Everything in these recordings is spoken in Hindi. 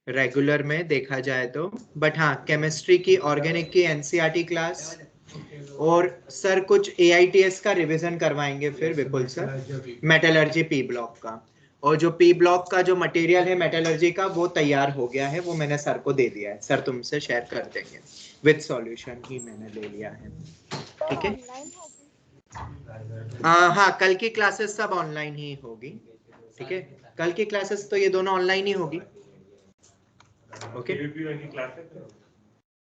रेगुलर में देखा जाए तो, बट हाँ केमिस्ट्री की, ऑर्गेनिक की एनसीईआरटी क्लास, और सर कुछ एआईटीएस का रिवीजन करवाएंगे फिर विपुल सर, मेटलर्जी पी ब्लॉक का। और जो पी ब्लॉक का जो मटेरियल है मेटलर्जी का वो तैयार हो गया है, वो मैंने सर को दे दिया है, सर तुमसे शेयर कर देंगे, विद सॉल्यूशन ही मैंने ले लिया है। ठीक है, हाँ कल की क्लासेस सब ऑनलाइन ही होगी। ठीक है, कल की क्लासेस तो ये दोनों ऑनलाइन ही होगी। ओके,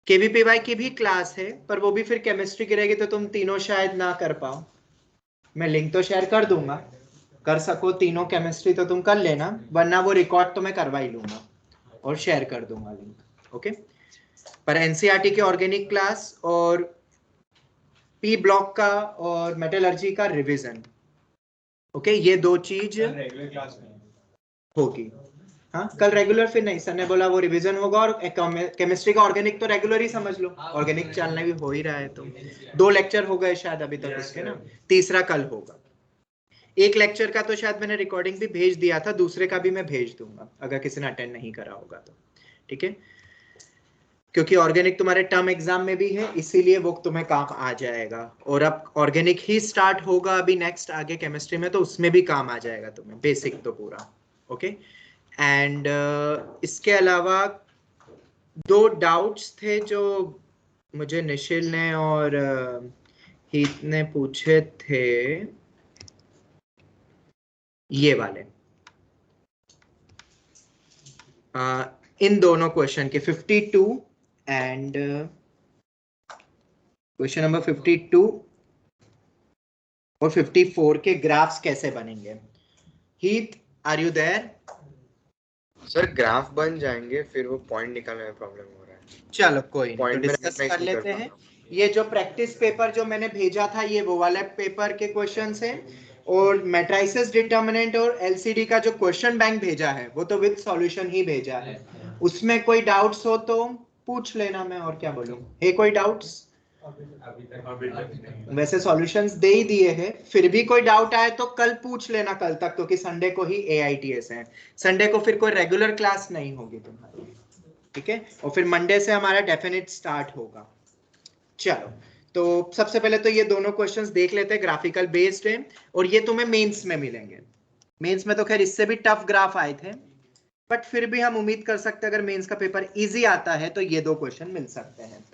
केवीपीवाई की भी क्लास है, पर वो भी फिर केमिस्ट्री की रहेगी, तो तुम तीनों शायद ना कर पाओ। मैं लिंक तो शेयर कर दूंगा, कर सको तीनों केमिस्ट्री तो तुम कर लेना, वरना वो रिकॉर्ड तो मैं करवा ही लूंगा और शेयर कर दूंगा लिंक। ओके, पर एनसीईआरटी की ऑर्गेनिक क्लास और पी ब्लॉक का और मेटलर्जी का रिवीजन, ओके, ये दो चीज रेगुलर क्लास में होगी। हाँ कल रेगुलर फिर नहीं, सर ने बोला वो रिवीजन होगा, और केमिस्ट्री का ऑर्गेनिक तो रेगुलर ही समझ लो, ऑर्गेनिक चलना भी हो ही रहा है। तो 2 लेक्चर हो गए शायद अभी तक उसके ना, तीसरा कल होगा। एक लेक्चर का तो शायद मैंने रिकॉर्डिंग भी भेज दिया था, दूसरे का भी मैं भेज दूंगा अगर किसी ने अटेंड नहीं करा होगा तो। ठीक है, क्योंकि ऑर्गेनिक तुम्हारे टर्म एग्जाम में भी है, इसीलिए वो तुम्हें काम आ जाएगा। और अब ऑर्गेनिक ही स्टार्ट होगा अभी नेक्स्ट आगे केमिस्ट्री में, तो उसमें भी काम आ जाएगा तुम्हें, बेसिक तो पूरा। ओके, एंड इसके अलावा 2 डाउट्स थे जो मुझे निशिल ने और हीत ने पूछे थे, ये वाले, इन दोनों क्वेश्चन के 52 एंड क्वेश्चन नंबर 52 और 54 के ग्राफ्स कैसे बनेंगे। Heet, are you there? Sir graph बन जाएंगे, फिर वो पॉइंट निकालने में प्रॉब्लम हो रहा है। चलो कोई नहीं, तो पॉइंट में डिस्कस recognize कर नहीं लेते पा हैं। रहा हूँ। ये जो प्रैक्टिस पेपर जो मैंने भेजा था, ये वो वाला पेपर के क्वेश्चंस हैं, और मैट्रिसेस डिटर्मिनेंट और एलसीडी का जो क्वेश्चन बैंक भेजा है वो तो विद सॉल्यूशन ही भेजा है। उसमें कोई डाउट्स हो तो पूछ लेना, मैं और क्या बोलूं। है कोई डाउट्स? वैसे सॉल्यूशंस दे ही दिए हैं, फिर भी कोई डाउट आए तो कल पूछ लेना, कल तक, क्योंकि संडे को ही एआईटीएस है, संडे को फिर कोई रेगुलर क्लास नहीं होगी तुम्हारी। ठीक है, और फिर मंडे से हमारा डेफिनेट स्टार्ट होगा। चलो, तो सबसे पहले तो ये दोनों क्वेश्चंस देख लेते हैं, ग्राफिकल बेस्ड है, और ये तुम्हें मेंस में मिलेंगे। मेंस में तो खैर इससे भी टफ ग्राफ आए थे, बट फिर भी हम उम्मीद कर सकते हैं अगर मेंस का पेपर इजी आता है तो ये 2 क्वेश्चन मिल सकते हैं।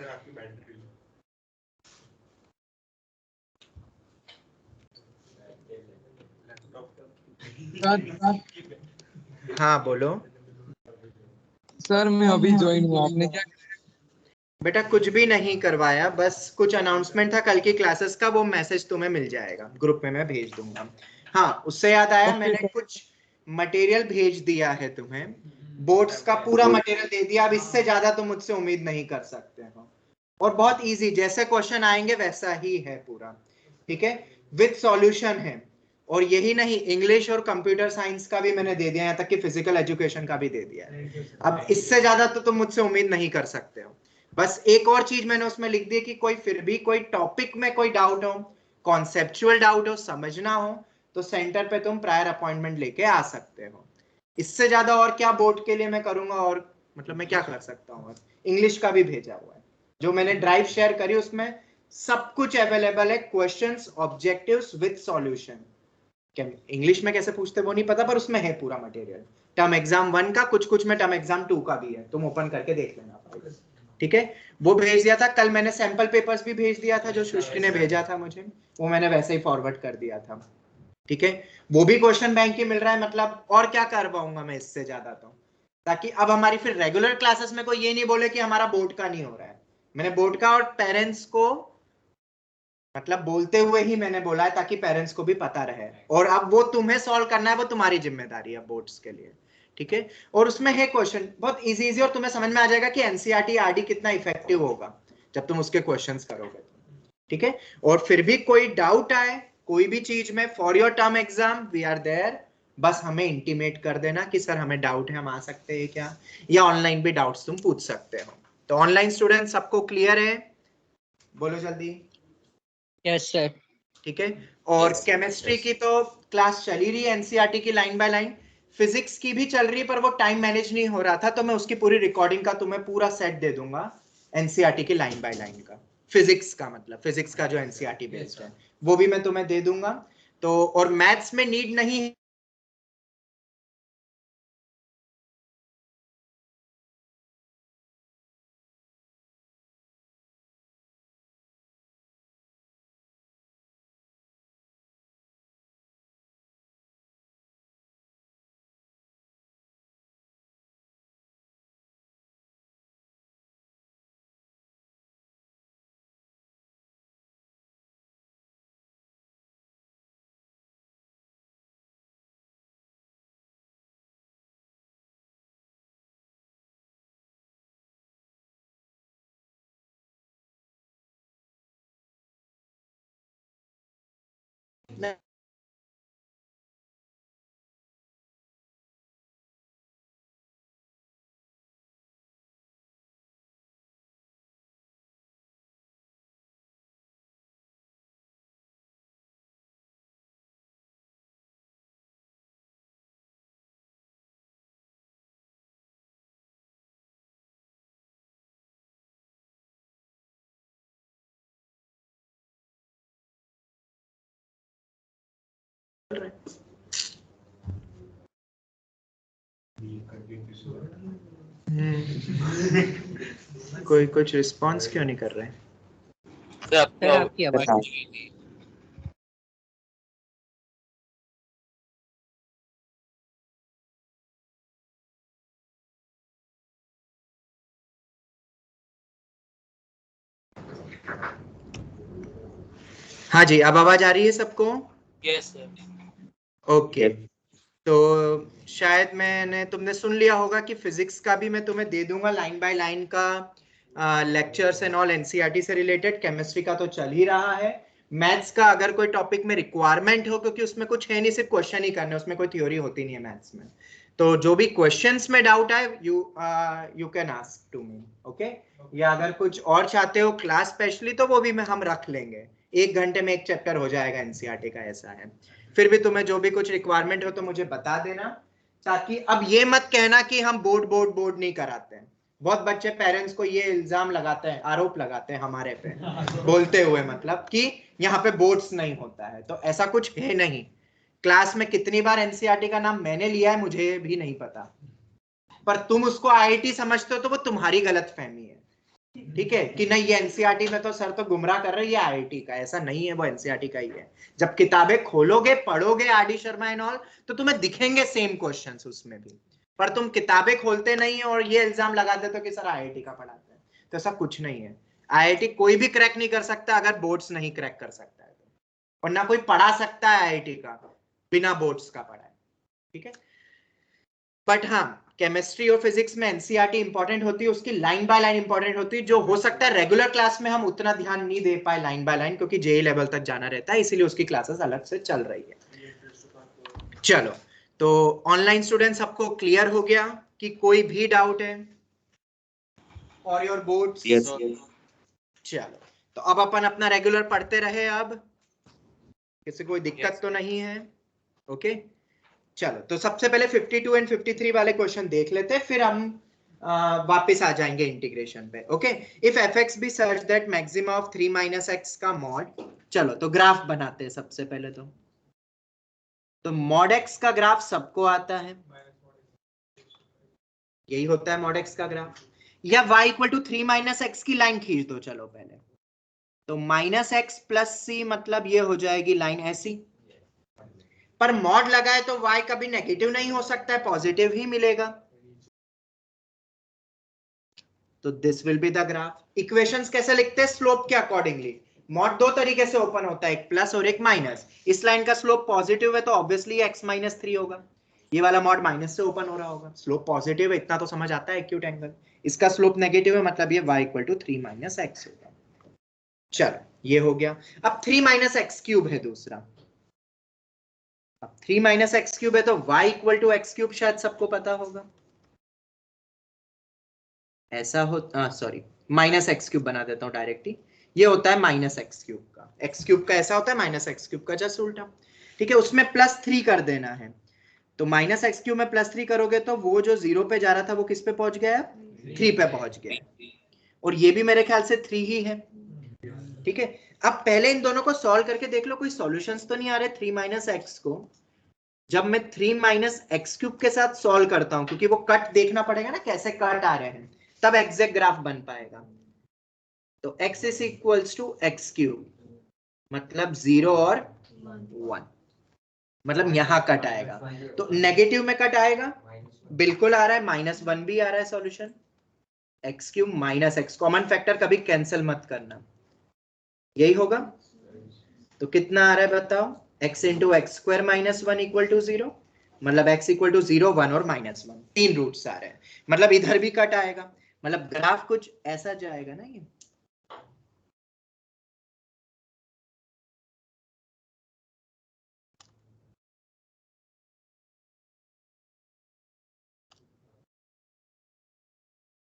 हाँ बोलो सर। मैं अभी ज्वाइन हुआ, आपने क्या? बेटा, कुछ भी नहीं करवाया, बस कुछ अनाउंसमेंट था कल की क्लासेस का, वो मैसेज तुम्हें मिल जाएगा, ग्रुप में मैं भेज दूंगा। हाँ, उससे याद आया, मैंने कुछ मटेरियल भेज दिया है तुम्हें, बोर्ड्स का पूरा मटेरियल दे दिया, अब इससे ज्यादा तुम मुझसे उम्मीद नहीं कर सकते हो, और बहुत इजी, जैसे क्वेश्चन आएंगे वैसा ही है पूरा। ठीक है, विद सॉल्यूशन है, और यही नहीं, इंग्लिश और कंप्यूटर साइंस का भी मैंने दे दिया, यहाँ तक कि फिजिकल एजुकेशन का भी दे दिया है। अब इससे ज्यादा तो तुम मुझसे उम्मीद नहीं कर सकते हो। बस एक और चीज मैंने उसमें लिख दी कि कोई फिर भी कोई टॉपिक में कोई डाउट हो, कॉन्सेप्चुअल डाउट हो, समझना हो, तो सेंटर पे तुम प्रायर अपॉइंटमेंट लेके आ सकते हो। इससे ज्यादा और क्या बोर्ड के लिए मैं करूंगा, और मतलब मैं क्या कर सकता हूँ। इंग्लिश का भी भेजा हुआ है, जो मैंने ड्राइव शेयर करी उसमें सब कुछ अवेलेबल है, questions, objectives with solution. English में कैसे पूछते वो नहीं पता, पर उसमें है पूरा मटेरियल, टर्म एग्जाम 1 का, कुछ कुछ में टर्म एग्जाम 2 का भी है, तुम ओपन करके देख लेना। ठीक है, वो भेज दिया था कल, मैंने सैंपल पेपर्स भी भेज दिया था जो सृष्टि ने भेजा था मुझे, वो मैंने वैसे ही फॉरवर्ड कर दिया था। ठीक है, वो भी क्वेश्चन बैंक ही मिल रहा है, मतलब और क्या कर पाऊंगा मैं इससे ज्यादा, तो ताकि अब हमारी फिर रेगुलर क्लासेस में कोई ये नहीं बोले कि हमारा बोर्ड का नहीं हो रहा है। मैंने बोर्ड का और पेरेंट्स को मतलब बोलते हुए ही मैंने बोला है, ताकि पेरेंट्स को भी पता रहे, और अब वो तुम्हें सॉल्व करना है, वो तुम्हारी जिम्मेदारी है बोर्ड्स के लिए। ठीक है, और उसमें है क्वेश्चन बहुत इजी इजी, और तुम्हें समझ में आ जाएगा कि एनसीईआरटी आरडी कितना इफेक्टिव होगा जब तुम उसके क्वेश्चंस करोगे। ठीक है, और फिर भी कोई डाउट आए कोई भी चीज में, for your term exam we are there, बस हमें इंटीमेट कर देना कि सर हमें डाउट है, हम आ सकते हैं क्या, या ऑनलाइन भी डाउट्स तुम पूछ सकते हो। तो ऑनलाइन स्टूडेंट सबको क्लियर है? बोलो जल्दी। Yes sir. ठीक है, और केमिस्ट्री की तो क्लास चली रही है एनसीईआरटी की लाइन बाय लाइन, फिजिक्स की भी चल रही है पर वो टाइम मैनेज नहीं हो रहा था, तो मैं उसकी पूरी रिकॉर्डिंग का तुम्हें पूरा सेट दे दूंगा एनसीईआरटी की लाइन बाय लाइन का। फिजिक्स का मतलब फिजिक्स का जो एनसीईआरटी बेस्ड है वो भी मैं तुम्हें दे दूंगा। तो और मैथ्स में नीड नहीं है कोई कुछ रिस्पॉन्स क्यों नहीं कर रहे हैं? सर आपकी आवाज नहीं आ रही। हाँ जी, अब आवाज आ रही है सबको? Yes sir. ओके। तो शायद मैंने तुमने सुन लिया होगा कि फिजिक्स का भी मैं तुम्हें दे दूंगा लाइन बाय लाइन का लेक्चर्स एंड ऑल एनसीईआरटी से रिलेटेड। केमिस्ट्री का तो चल ही रहा है। मैथ्स का अगर कोई टॉपिक में रिक्वायरमेंट हो, क्योंकि उसमें कुछ है नहीं, सिर्फ क्वेश्चन ही करने, उसमें कोई थ्योरी होती नहीं है मैथ्स में। तो जो भी क्वेश्चंस में डाउट आए you can ask to me, okay. या अगर कुछ और चाहते हो क्लास स्पेशली, तो वो भी हम रख लेंगे। 1 घंटे में एक चैप्टर हो जाएगा एनसीईआरटी का, ऐसा है। फिर भी तुम्हें जो भी कुछ रिक्वायरमेंट हो तो मुझे बता देना, ताकि अब ये मत कहना कि हम बोर्ड नहीं कराते हैं। बहुत बच्चे पेरेंट्स को ये इल्जाम लगाते हैं, आरोप लगाते हैं हमारे पे बोलते हुए, मतलब कि यहाँ पे बोर्ड्स नहीं होता है। तो ऐसा कुछ है नहीं। क्लास में कितनी बार एनसीईआरटी का नाम मैंने लिया है मुझे भी नहीं पता, पर तुम उसको आईआईटी समझते हो तो वो तुम्हारी गलतफहमी है, ठीक है। कि नहीं ये एनसीईआरटी में तो सर तो गुमराह कर रहे हैं, ये आईआईटी का, ऐसा नहीं है, वो एनसीईआरटी का ही है। जब किताबें खोलोगे, पढ़ोगे R D Sharma and all, तो तुम्हें दिखेंगे सेम क्वेश्चंस उसमें भी। पर तुम किताबें खोलते नहीं हो और ये इल्जाम लगा देते हो कि सर आईआईटी का पढ़ाते हैं, तो ऐसा कुछ नहीं है। आईआईटी कोई भी क्रैक नहीं कर सकता अगर बोर्ड्स नहीं क्रैक कर सकता है तो। और ना कोई पढ़ा सकता है आईआईटी का बिना बोर्ड्स का पढ़ाए, ठीक है। बट हाँ, केमिस्ट्री और फिजिक्स में एनसीईआरटी इंपॉर्टेंट होती है, उसकी लाइन बाय लाइन इंपॉर्टेंट होती है, जो हो सकता है रेगुलर क्लास में हम उतना ध्यान नहीं दे पाए लाइन बाय लाइन, क्योंकि जेई लेवल तक जाना रहता है, इसीलिए उसकी क्लासेस अलग से चल रही है। चलो, तो ऑनलाइन स्टूडेंट सबको क्लियर हो गया कि कोई भी डाउट है और योर बोर्ड्स? चलो, तो अब अपन अपना रेगुलर पढ़ते रहे। अब किसी कोई दिक्कत तो नहीं है? ओके। चलो, तो सबसे पहले 52 एंड 53 वाले क्वेश्चन देख लेते हैं, फिर हम वापस आ जाएंगे इंटीग्रेशन पे। Okay. If f x be such that maxima of 3 minus x का मॉड। चलो, तो ग्राफ बनाते हैं सबसे पहले। तो मॉड एक्स का ग्राफ सबको आता है, यही होता है मॉड एक्स का ग्राफ। या y equal to 3 minus x की लाइन खींच दो। चलो पहले तो माइनस एक्स प्लस सी, मतलब ये हो जाएगी लाइन ऐसी। पर मॉड लगाए तो y कभी नेगेटिव नहीं हो सकता है, पॉजिटिव ही मिलेगा। तो this will be the graph. Equations कैसे लिखते हैं? स्लोप के अकॉर्डिंगली। मॉड दो तरीके से ओपन होता है, एक प्लस और एक माइनस। इस लाइन का स्लोप पॉजिटिव है तो ऑब्वियसली x माइनस 3 होगा। ये वाला मॉड माइनस से ओपन हो रहा होगा, स्लोप पॉजिटिव है, इतना तो समझ आता है एक्यूट एंगल। इसका स्लोप नेगेटिव है, मतलब ये y equal to 3 minus x होगा। चलो, ये हो गया। अब 3 माइनस एक्स क्यूब है दूसरा। अब 3 माइनस एक्स क्यूब है तो y equal to x cube, शायद सबको पता होगा। ऐसा हो, सॉरी, माइनस एक्स क्यूब बना देता हूं डायरेक्टली। ये होता है माइनस एक्स क्यूब का। एक्स क्यूब का ऐसा होता है, माइनस एक्स क्यूब का जस्ट उल्टा, ठीक है। उसमें प्लस 3 कर देना है। तो माइनस एक्स क्यूब में प्लस 3 करोगे तो वो जो 0 पे जा रहा था वो किस पे पहुंच गया, 3 पे पहुंच गया, और ये भी मेरे ख्याल से 3 ही है। ठीक है, अब पहले इन दोनों को सॉल्व करके देख लो कोई सॉल्यूशंस तो नहीं आ रहे 3 माइनस एक्स को। जब मैं 3 माइनस एक्स क्यूब के साथ सॉल्व करता हूं, क्योंकि वो कट देखना पड़ेगा ना कैसे कट आ रहे हैं, तब एग्जैक्ट ग्राफ बन पाएगा। तो x is equals to x cube, मतलब 0 और 1, मतलब यहां कट आएगा। तो नेगेटिव में कट आएगा, बिल्कुल आ रहा है, -1 भी आ रहा है solution. X cube minus x, common factor कभी कैंसिल मत करना, यही होगा। तो कितना आ रहा है बताओ, x into x square minus 1 equal to 0, मतलब x इक्वल टू 0, 1 और -1, 3 रूट्स आ रहे हैं, मतलब इधर भी कट आएगा, मतलब ग्राफ कुछ ऐसा जाएगा ना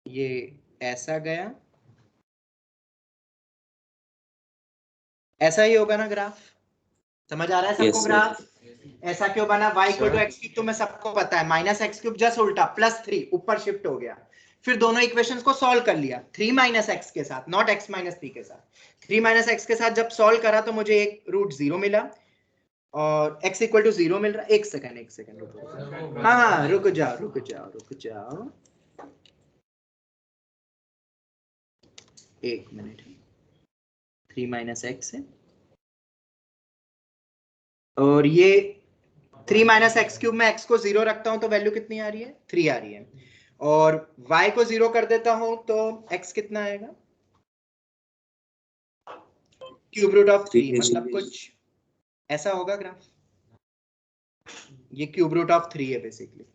ये ऐसा गया, ऐसा ही होगा ना ग्राफ, समझ आ रहा है सबको? ग्राफ ऐसा क्यों बना, y equal to x cube तो मैं सबको पता है, माइनस एक्स क्यूब जस्ट उल्टा +3 ऊपर शिफ्ट हो गया, फिर दोनों इक्वेशंस को सॉल्व कर लिया 3 माइनस एक्स के साथ, नॉट x माइनस 3 के साथ। 3 माइनस एक्स के साथ जब सॉल्व करा तो मुझे एक रूट 0 मिला और x इक्वल टू 0 मिल रहा है। एक सेकंड रुको, हाँ रुक जाओ, एक मिनट, 3 माइनस एक्स है और ये 3 माइनस एक्स क्यूब में x को 0 रखता हूं तो वैल्यू कितनी आ रही है, 3 आ रही है, और y को 0 कर देता हूं तो x कितना आएगा, क्यूब रूट ऑफ 3, मतलब कुछ ऐसा होगा ग्राफ। ये क्यूब रूट ऑफ 3 है बेसिकली,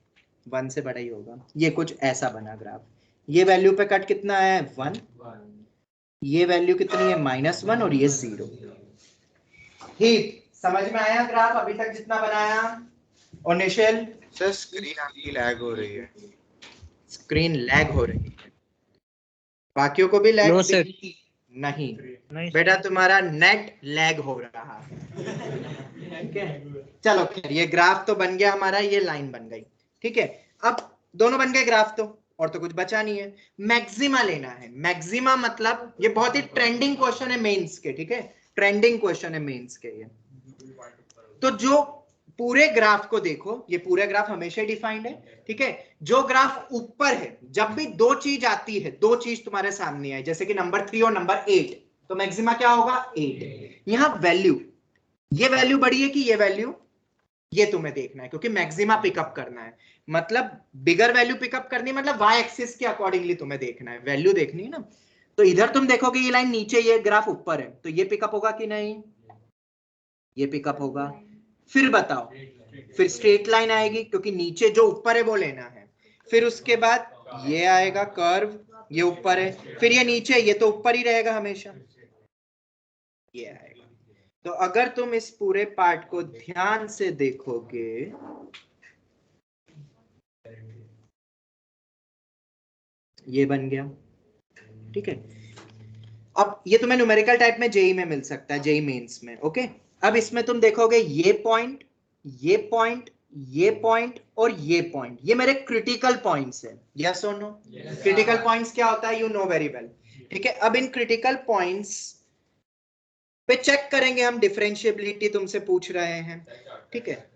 1 से बड़ा ही होगा, ये कुछ ऐसा बना ग्राफ। ये वैल्यू पे कट कितना है, 1, ये वैल्यू कितनी है, -1, और ये 0। ठीक, समझ में आया ग्राफ अभी तक जितना बनाया? और निशेल सर स्क्रीन आपकी लैग हो रही है। स्क्रीन लैग हो रही है, बाकियों को भी लैग? No, sir. नहीं नहीं बेटा, तुम्हारा नेट लैग हो रहा है। ठीक है, चलो खैर, ये ग्राफ तो बन गया हमारा, ये लाइन बन गई। ठीक है, अब दोनों बन गए ग्राफ, तो और तो कुछ बचा नहीं है, मैक्सिमा लेना है। मैक्सिमा मतलब ये बहुत ही ट्रेंडिंग क्वेश्चन है मेंस के, ठीक है, ट्रेंडिंग क्वेश्चन है मेंस के ये। तो जो पूरे ग्राफ को देखो, ये पूरे ग्राफ हमेशा डिफाइंड है, ठीक है, जो ग्राफ ऊपर है, जब भी दो चीज आती है, दो चीज तुम्हारे सामने आई, जैसे कि नंबर 3 और नंबर 8, तो मैक्सिमा क्या होगा, 8। यहां वैल्यू, ये वैल्यू बड़ी है कि ये वैल्यू, ये तुम्हें देखना है, क्योंकि मैक्सिमा पिकअप करना है, मतलब बिगर वैल्यू पिकअप करनी, मतलब वाई एक्सिस के अकॉर्डिंगली तुम्हें देखना है, वैल्यू देखनी है ना। तो इधर तुम देखोगे ये लाइन नीचे, ये ग्राफ ऊपर है, तो ये पिकअप होगा कि नहीं, ये पिकअप होगा। फिर बताओ, फिर स्ट्रेट लाइन आएगी, क्योंकि नीचे जो ऊपर है वो लेना है, फिर उसके बाद ये आएगा कर्व, ये ऊपर है, फिर ये नीचे, ये तो ऊपर ही रहेगा हमेशा, ये आएगा। तो अगर तुम इस पूरे पार्ट को ध्यान से देखोगे, ये बन गया, ठीक है। अब ये तुम्हें न्यूमेरिकल टाइप में जेई में मिल सकता है, जेई मेंस में, ओके। अब इसमें तुम देखोगे ये पॉइंट, ये पॉइंट, ये पॉइंट और ये पॉइंट, ये मेरे क्रिटिकल पॉइंट्स हैं, यस और नो? क्रिटिकल पॉइंट्स क्या होता है, यू नो वेरी वेल, ठीक है। अब इन क्रिटिकल पॉइंट्स पे चेक करेंगे हम, डिफरेंशिएबिलिटी तुमसे पूछ रहे हैं, ठीक है।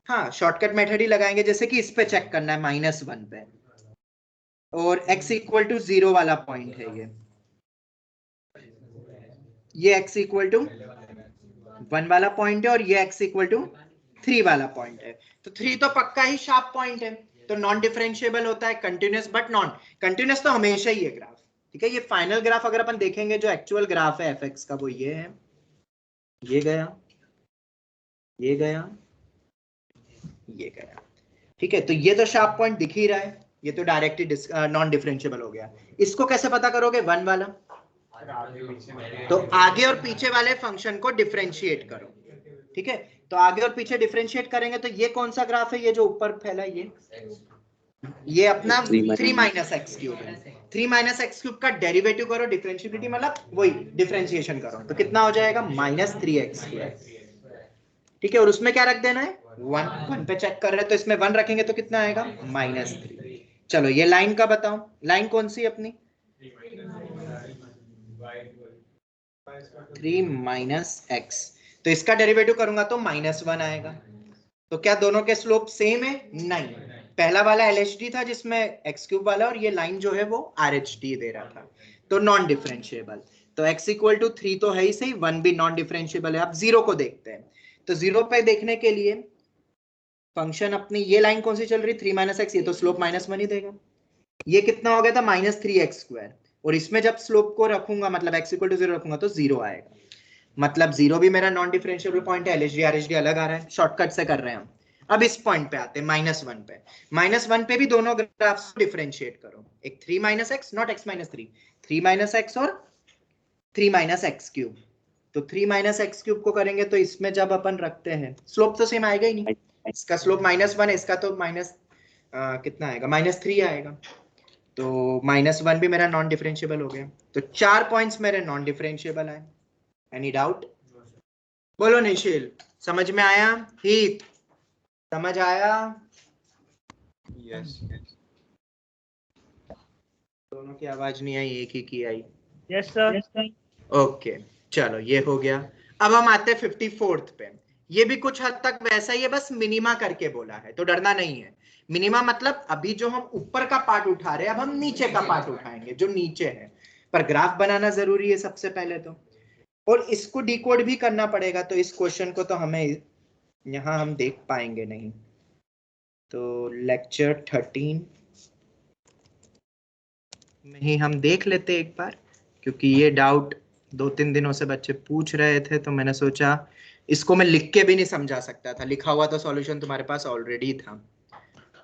हाँ, शॉर्टकट मेथड ही लगाएंगे, जैसे कि इस पे चेक करना है -1 पे, और x इक्वल टू 0 वाला पॉइंट है ये x इक्वल टू 1 वाला पॉइंट है, और ये x इक्वल टू 3 वाला पॉइंट है। तो 3 तो पक्का ही शार्प पॉइंट है, तो नॉन डिफरेंशिएबल होता है, कंटिन्यूअस बट नॉन कंटिन्यूअस तो हमेशा ही है ग्राफ, ठीक है। ये फाइनल ग्राफ अगर अपन देखेंगे, जो एक्चुअल ग्राफ है fx का, वो ये है, ये गया, ये गया, ये गया, ठीक है। तो ये तो शार्प पॉइंट दिख ही रहा है, ये तो डायरेक्टली नॉन डिफरेंशिएबल हो गया। इसको कैसे पता करोगे, 1 वाला, तो आगे और पीछे वाले फंक्शन को डिफरेंशिएट करो, ठीक है। तो आगे और पीछे डिफरेंशिएट करेंगे, तो ये कौन सा ग्राफ है, ये जो ऊपर फैला, ये अपना 3 माइनस एक्स क्यूब है। 3 माइनस एक्स क्यूब का डेरिवेटिव करो, डिफरेंशिएबिलिटी मतलब वही डिफरेंशिएशन करो, तो कितना हो जाएगा, -3x², ठीक है। और उसमें क्या रख देना है, 1 पे चेक कर रहे हैं तो इसमें 1 रखेंगे तो कितना आएगा -3। चलो ये लाइन का बताओ, लाइन कौन सी अपनी 3 - x, तो इसका डेरिवेटिव करूंगा तो -1 आएगा। तो क्या दोनों के स्लोप सेम है? नहीं, पहला वाला LHD था जिसमें x³ वाला, और ये लाइन जो है वो RHD दे रहा था, तो नॉन डिफरेंशिएबल। तो x = 3 तो है ही सही, 1 भी नॉन डिफरेंशिएबल है। अब 0 को देखते हैं, तो 0 पे देखने के लिए फंक्शन अपनी ये लाइन कौन सी चल रही 3 - x, ये तो स्लोप -1 ही देगा। ये कितना हो गया था -3x², और इसमें जब स्लोप को रखूंगा मतलब x = 0 रखूंगा तो 0 आएगा। मतलब 0 भी मेरा नॉन डिफरेंशिएबल पॉइंट है, LHD RHD अलग आ रहा है, शॉर्टकट से कर रहे हैं हम। अब इस पॉइंट पे आते हैं -1 पे। -1 पे भी दोनों ग्राफ्स को डिफरेंशिएट करो, एक 3 - x, नॉट x - 3, 3 - x और 3 - x³। तो 3 - x³ को करेंगे तो इसमें जब अपन रखते हैं स्लोप तो सेम आएगा ही नहीं, इसका स्लोप -1 है, इसका तो कितना आएगा -3 आएगा। तो -1 भी मेरा नॉन डिफरेंशिएबल हो गया, तो 4 पॉइंट्स मेरे नॉन डिफरेंशिएबल आए। Any doubt? बोलो निशिल, समझ में आया? हीत, समझ आया? यस दोनों की आवाज नहीं आई, एक ही की आई। Yes sir. ओके चलो ये हो गया। अब हम आते हैं 54th पे। ये भी कुछ हद तक वैसा ही है, बस मिनिमा करके बोला है, तो डरना नहीं है। मिनिमा मतलब अभी जो हम ऊपर का पार्ट उठा रहे हैं, अब हम नीचे का पार्ट उठाएंगे जो नीचे है, पर ग्राफ बनाना जरूरी है सबसे पहले तो, और इसको डिकोड भी करना पड़ेगा। तो इस क्वेश्चन को तो हमें यहाँ हम देख पाएंगे नहीं, तो लेक्चर 13 में ही हम देख लेते एक बार, क्योंकि ये डाउट 2-3 दिनों से बच्चे पूछ रहे थे, तो मैंने सोचा इसको मैं लिख के भी नहीं समझा सकता था, लिखा हुआ तो सॉल्यूशन तुम्हारे पास ऑलरेडी था,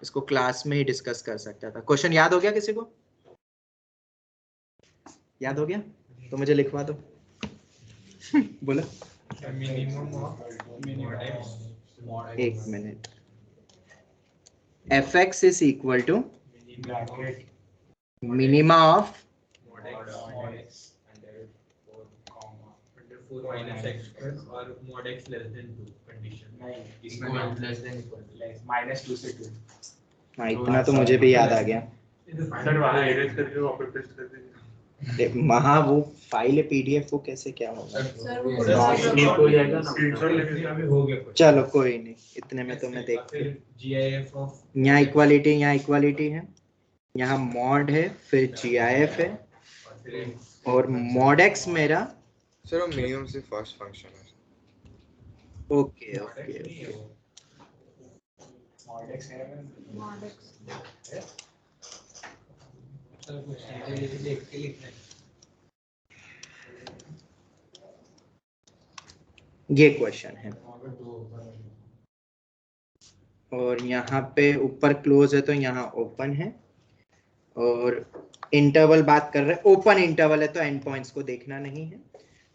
इसको क्लास में ही डिस्कस कर सकता था। क्वेश्चन याद हो गया किसी को? याद हो गया तो मुझे लिखवा दो। बोलो। एक minute. fx is equal to minima of हाँ, इतना तो मुझे भी याद आ गया। महा वो फाइल है PDF, वो कैसे क्या होगा? चलो कोई नहीं, इतने में तो मैं देखते हैं। यहाँ इक्वालिटी है, यहाँ मॉड है, फिर GIF है, और मॉड x मेरा सर वो मिनिमम से फर्स्ट फंक्शन है। Okay okay okay. ये क्वेश्चन है, और यहाँ पे ऊपर क्लोज है तो यहाँ ओपन है, और इंटरवल बात कर रहे हैं, ओपन इंटरवल है तो एंड पॉइंट्स को देखना नहीं है।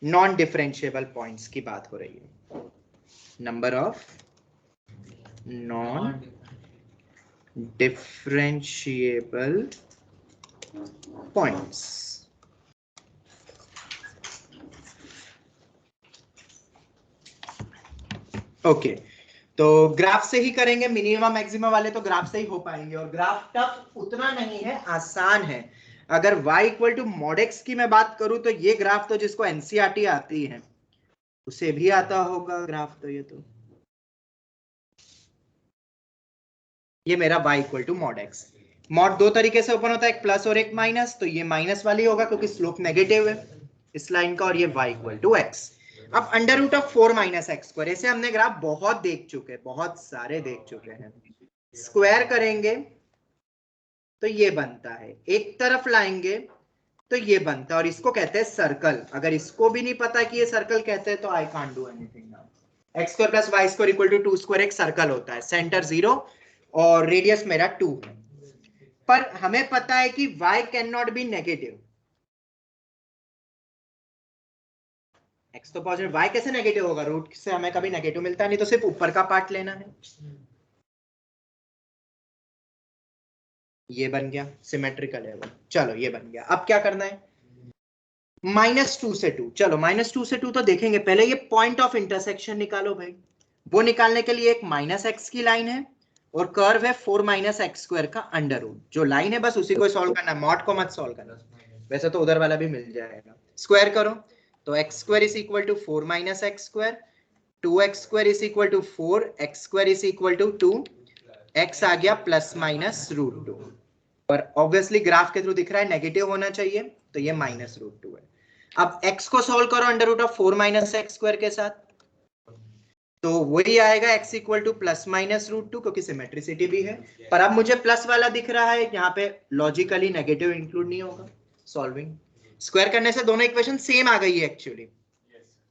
नॉन डिफरेंशिएबल पॉइंट्स की बात हो रही है, number of non differentiable points. Okay, तो ग्राफ से ही करेंगे, मिनिमम मैक्सिमम वाले तो ग्राफ से ही हो पाएंगे, और ग्राफ टफ उतना नहीं है, आसान है। अगर y = mod x की मैं बात करूं तो ये ग्राफ तो जिसको NCERT आती है उसे भी आता होगा ग्राफ, तो ये मेरा y = mod x। मॉड दो तरीके से ओपन होता है, एक प्लस और एक माइनस, तो ये माइनस वाली होगा क्योंकि स्लोप नेगेटिव है इस लाइन का, और ये y = x। अब √4 - x², ऐसे हमने ग्राफ बहुत देख चुके हैं, बहुत सारे देख चुके हैं। स्क्वायर करेंगे तो ये बनता है, एक तरफ लाएंगे तो ये बनता है, और इसको कहते हैं सर्कल। अगर इसको भी नहीं पता कि ये सर्कल कहते हैं तो I can't do anything now. x² + y² = 2² एक सर्कल होता है, सेंटर 0 और रेडियस मेरा 2 है, पर हमें पता है कि y can not be negative. x तो पॉजिटिव, y कैसे नेगेटिव होगा? रूट से हमें कभी नेगेटिव मिलता नहीं, तो सिर्फ ऊपर का पार्ट लेना है। ये बन गया, सिमेट्रिकल है वो। चलो ये बन गया, अब क्या करना है? -2 से 2। चलो -2 से 2 तो देखेंगे, पहले ये पॉइंट ऑफ इंटरसेक्शन निकालो भाई। वो निकालने के लिए एक माइनस एक्स की लाइन है और कर्व है 4 माइनस एक्स स्क्वायर का अंडर रूट। जो लाइन है बस उसी को सॉल्व करना, मॉड को मत सॉल्व करना, वैसे तो उधर वाला भी मिल जाएगा। स्क्वायर करो तो x square is equal to 4 minus x square, 2x square is equal to 4, x square is equal to 2, x आ गया प्लस माइनस रूट 2, पर ऑब्वियसली ग्राफ के थ्रू दिख रहा है नेगेटिव होना चाहिए, तो ये माइनस रूट 2 है। अब x को सॉल्व करो under root of 4 minus x square के साथ, तो वही आएगा x equal to plus minus root 2, क्योंकि सिमेट्रिसिटी भी है। पर अब मुझे प्लस वाला दिख रहा है, यहाँ पे लॉजिकली नेगेटिव इंक्लूड नहीं होगा। सॉल्विंग स्क्वायर करने से दोनों इक्वेशन सेम आ गई है एक्चुअली,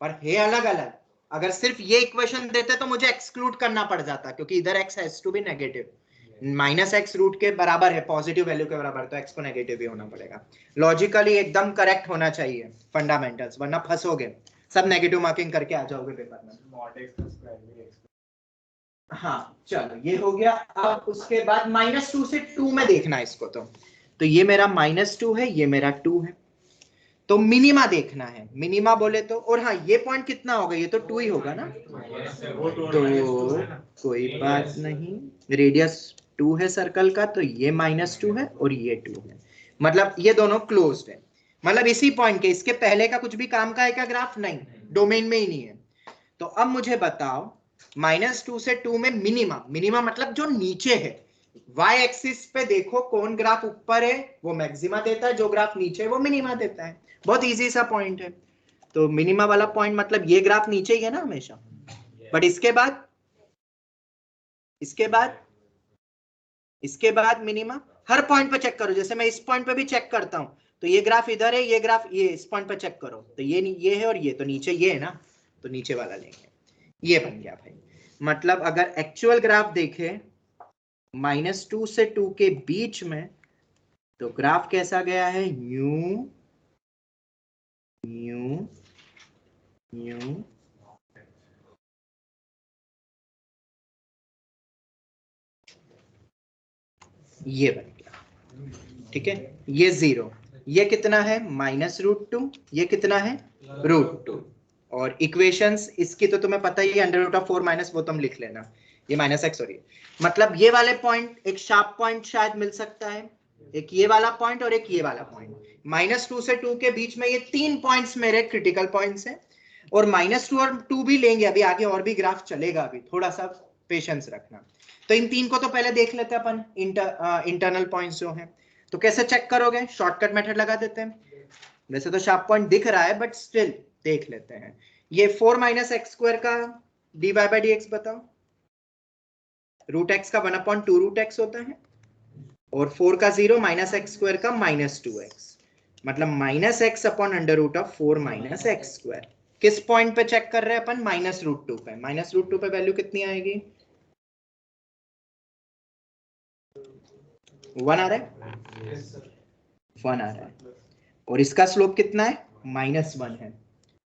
पर है अलग अलग। अगर सिर्फ ये इक्वेशन देते तो मुझे एक्सक्लूड करना पड़ जाता, क्योंकि इधर x has to be negative. Minus x root के बराबर है, पॉजिटिव वैल्यू के बराबर, तो x को नेगेटिव भी होना पड़ेगा। लॉजिकली एकदम करेक्ट होना चाहिए फंडामेंटल्स, वरना फंसोगे, सब नेगेटिव मार्किंग करके आ जाओगे पेपर में। हाँ चलो ये हो गया। अब उसके बाद -2 से 2 में देखना है इसको, तो ये मेरा -2 है, ये मेरा 2 है, तो मिनिमा देखना है। मिनिमा बोले तो, और हाँ ये पॉइंट कितना होगा, ये तो 2 ही होगा ना, तो कोई बात नहीं, रेडियस 2 है सर्कल का, तो ये -2 है और ये 2 है, मतलब ये दोनों क्लोज्ड है। मतलब इसी पॉइंट के, इसके पहले का कुछ भी काम का है क्या ग्राफ? नहीं, डोमेन में ही नहीं है। तो अब मुझे बताओ -2 से 2 में मिनिमा, मिनिमा मतलब जो नीचे है, y एक्सिस पे देखो कौन ग्राफ ऊपर है वो मैक्सिमा देता है, जो ग्राफ नीचे है वो मिनिमा देता है। बहुत इजी सा पॉइंट है। तो मिनिमा वाला पॉइंट मतलब ये ग्राफ नीचे ही है ना हमेशा, बट इसके बाद मिनिमा हर पॉइंट पे चेक करो। जैसे मैं इस पॉइंट पे भी चेक करता हूं, तो ये ग्राफ इधर है, ये ग्राफ ये इस पॉइंट पे चेक करो, तो ये है और ये तो नीचे ये है ना, तो नीचे वाला लेंगे। ये बन गया भाई। मतलब अगर एक्चुअल ग्राफ देखे -2 से 2 के बीच में, तो ग्राफ कैसा गया है, न्यू न्यू न्यू ये बन गया। ठीक है, ये 0, ये कितना है -√2, ये कितना है √2, और इक्वेशंस इसकी तो तुम्हें पता ही है, √4 माइनस वो तुम लिख लेना, ये -x हो रही है। मतलब ये वाले पॉइंट, एक शार्प पॉइंट शायद मिल सकता है, एक ये वाला पॉइंट और एक ये वाला पॉइंट। -2 से 2 के बीच में ये 3 पॉइंट्स मेरे क्रिटिकल पॉइंट्स हैं, और -2 और 2 भी लेंगे, अभी आगे और भी ग्राफ चलेगा, अभी थोड़ा सा पेशेंस रखना। तो इन 3 को तो पहले देख लेते हैं अपन, इंटरनल पॉइंट्स जो हैं। तो कैसे चेक करोगे? शॉर्टकट मेथड लगा देते हैं। वैसे तो शार्प पॉइंट दिख रहा है, बट स्टिल देख लेते हैं। ये 4 माइनस एक्स स्क्वायर का dy/dx बताओ, √x का 1/2√x होता है, और 4 का 0, -x स्क्वायर का -2x, मतलब -x/√4 माइनस एक्स स्क्वायर। किस पॉइंट पे चेक कर रहे हैं अपन? -√2 पे। -√2 पे वैल्यू कितनी आएगी? 1 आ रहा है, 1 आ रहा है, और इसका स्लोप कितना है? -1 है,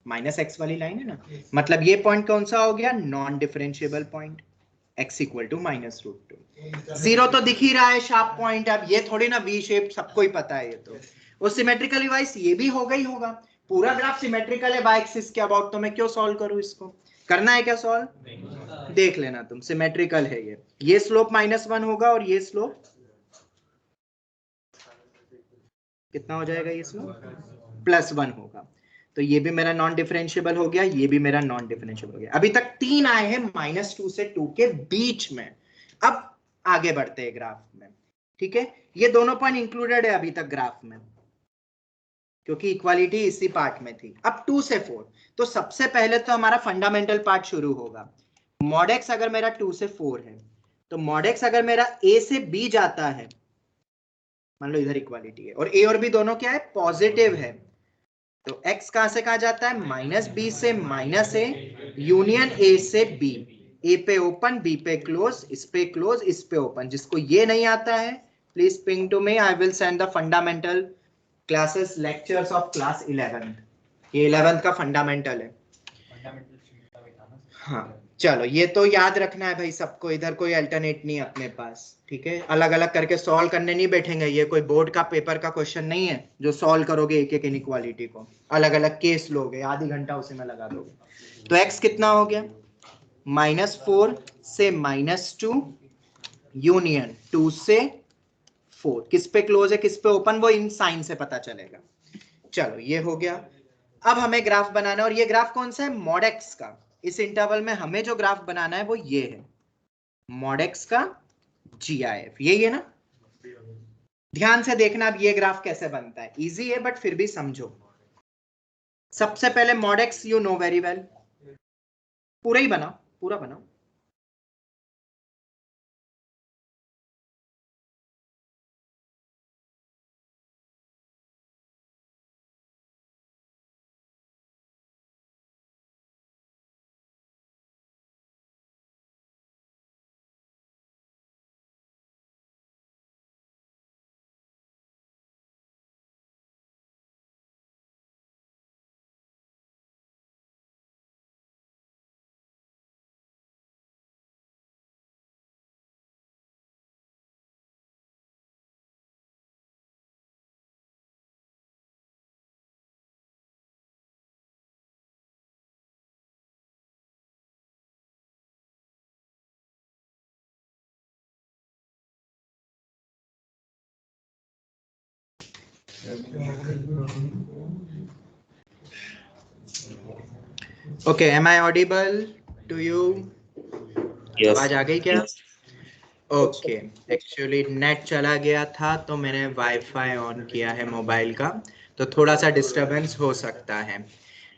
-x वाली लाइन है ना, मतलब ये पॉइंट कौन सा हो गया? Non differentiable point, x equal to -√2। 0 तो दिख ही रहा है शार्प पॉइंट। अब ये थोड़ी ना वी शेप, सबको ही पता है ये तो। वो सिमेट्रिकली वाइज ये भी होगा ही होगा, पूरा ग्राफ सिमेट्रिकल है बाय एक्सिस के अबाउट, तो मैं क्यों सॉल्व करूं इसको? करना है क्या सॉल्व? देख लेना तुम, सिमेट्रिकल है ये स्लोप -1 होगा और ये स्लोप कितना हो जाएगा? ये स्लोप +1 होगा। तो ये भी मेरा नॉन डिफरेंशिएबल हो गया, ये भी मेरा नॉन डिफरेंशिएबल हो गया। अभी तक 3 आए हैं -2 से 2 के बीच में। अब आगे बढ़ते हैं ग्राफ में। ठीक है, ये दोनों पॉइंट इंक्लूडेड है अभी तक ग्राफ में, क्योंकि इक्वालिटी इसी पार्ट में थी। अब 2 से 4, तो सबसे पहले तो हमारा फंडामेंटल पार्ट शुरू होगा। mod x अगर मेरा 2 से 4 है, तो mod x अगर मेरा a से b जाता है, मान लो इधर इक्वालिटी है और a और b दोनों क्या है? पॉजिटिव है, तो x कहां से कहां जाता है? -b से -a, यूनियन a से b, a पे ओपन, b पे क्लोज, इस पे क्लोज, इस पे ओपन। जिसको ये नहीं आता है please ping to me, I will send the fundamental classes lectures of class 11th। ये 11th का फंडामेंटल है। हाँ चलो, ये तो याद रखना है भाई सबको, इधर कोई अल्टरनेट नहीं अपने पास। ठीक है, अलग अलग करके सॉल्व करने नहीं बैठेंगे, ये कोई बोर्ड का पेपर का क्वेश्चन नहीं है जो सॉल्व करोगे एक एक इनइक्वालिटी को, अलग अलग केस लोगे, आधी घंटा उसी में लगा दोगे। तो x कितना हो गया? -4 से -2 यूनियन 2 से 4, किस पे क्लोज है किस पे ओपन, वो इन साइन से पता चलेगा। चलो ये हो गया। अब हमें ग्राफ बनाना है, और ये ग्राफ कौन सा है, मॉड एक्स का। इस इंटरवल में हमें जो ग्राफ बनाना है वो ये है, मॉड एक्स का GIF, यही है ना। ध्यान से देखना अब ये ग्राफ कैसे बनता है, इजी है बट फिर भी समझो। सबसे पहले mod x you know very well, पूरा ही बनाओ, पूरा बनाओ। Okay, am I audible to you? आवाज आ गई क्या? ओके, एक्चुअली नेट चला गया था तो मैंने वाईफाई ऑन किया है मोबाइल का, तो थोड़ा सा डिस्टरबेंस हो सकता है।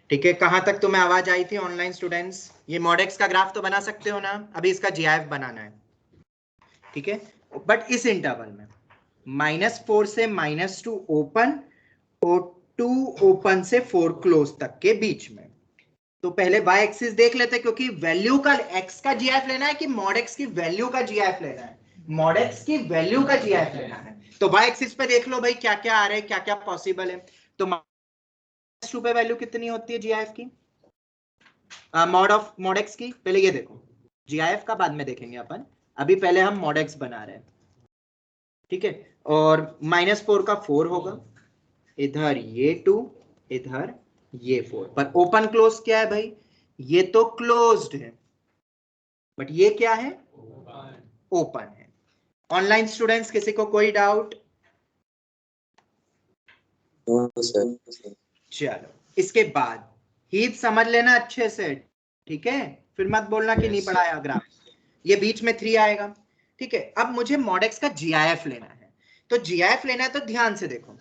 ठीक है, कहाँ तक तुम्हें आवाज आई थी ऑनलाइन स्टूडेंट्स? ये मॉडेक्स का ग्राफ तो बना सकते हो ना, अभी इसका GIF बनाना है। ठीक है, बट इस इंटरवल में -4 से -2 ओपन और 2 ओपन से 4 क्लोज तक के बीच में। तो पहले y एक्सिस देख लेते हैं, क्योंकि वैल्यू का x का GIF लेना है कि mod x की वैल्यू का GIF लेना है, mod x की वैल्यू का GIF लेना है। तो y एक्सिस पे देख लो भाई क्या क्या आ रहा है, क्या क्या पॉसिबल है। तो -2 पे वैल्यू कितनी होती है GIF की, mod x की, पहले ये देखो। GIF का बाद में देखेंगे अपन, अभी पहले हम mod x बना रहे हैं। ठीक है, और -4 का 4 होगा, इधर ये 2, इधर ये 4, पर ओपन क्लोज क्या है भाई, ये तो क्लोज्ड है, बट ये क्या है, ओपन है। ऑनलाइन स्टूडेंट्स किसी को कोई डाउट? चलो, इसके बाद हीप समझ लेना अच्छे से, ठीक है, फिर मत बोलना कि नहीं पढ़ाया ग्राफ। ये बीच में 3 आएगा। ठीक है, अब मुझे mod x का GIF लेना है, तो GIF लेना है तो ध्यान से देखो।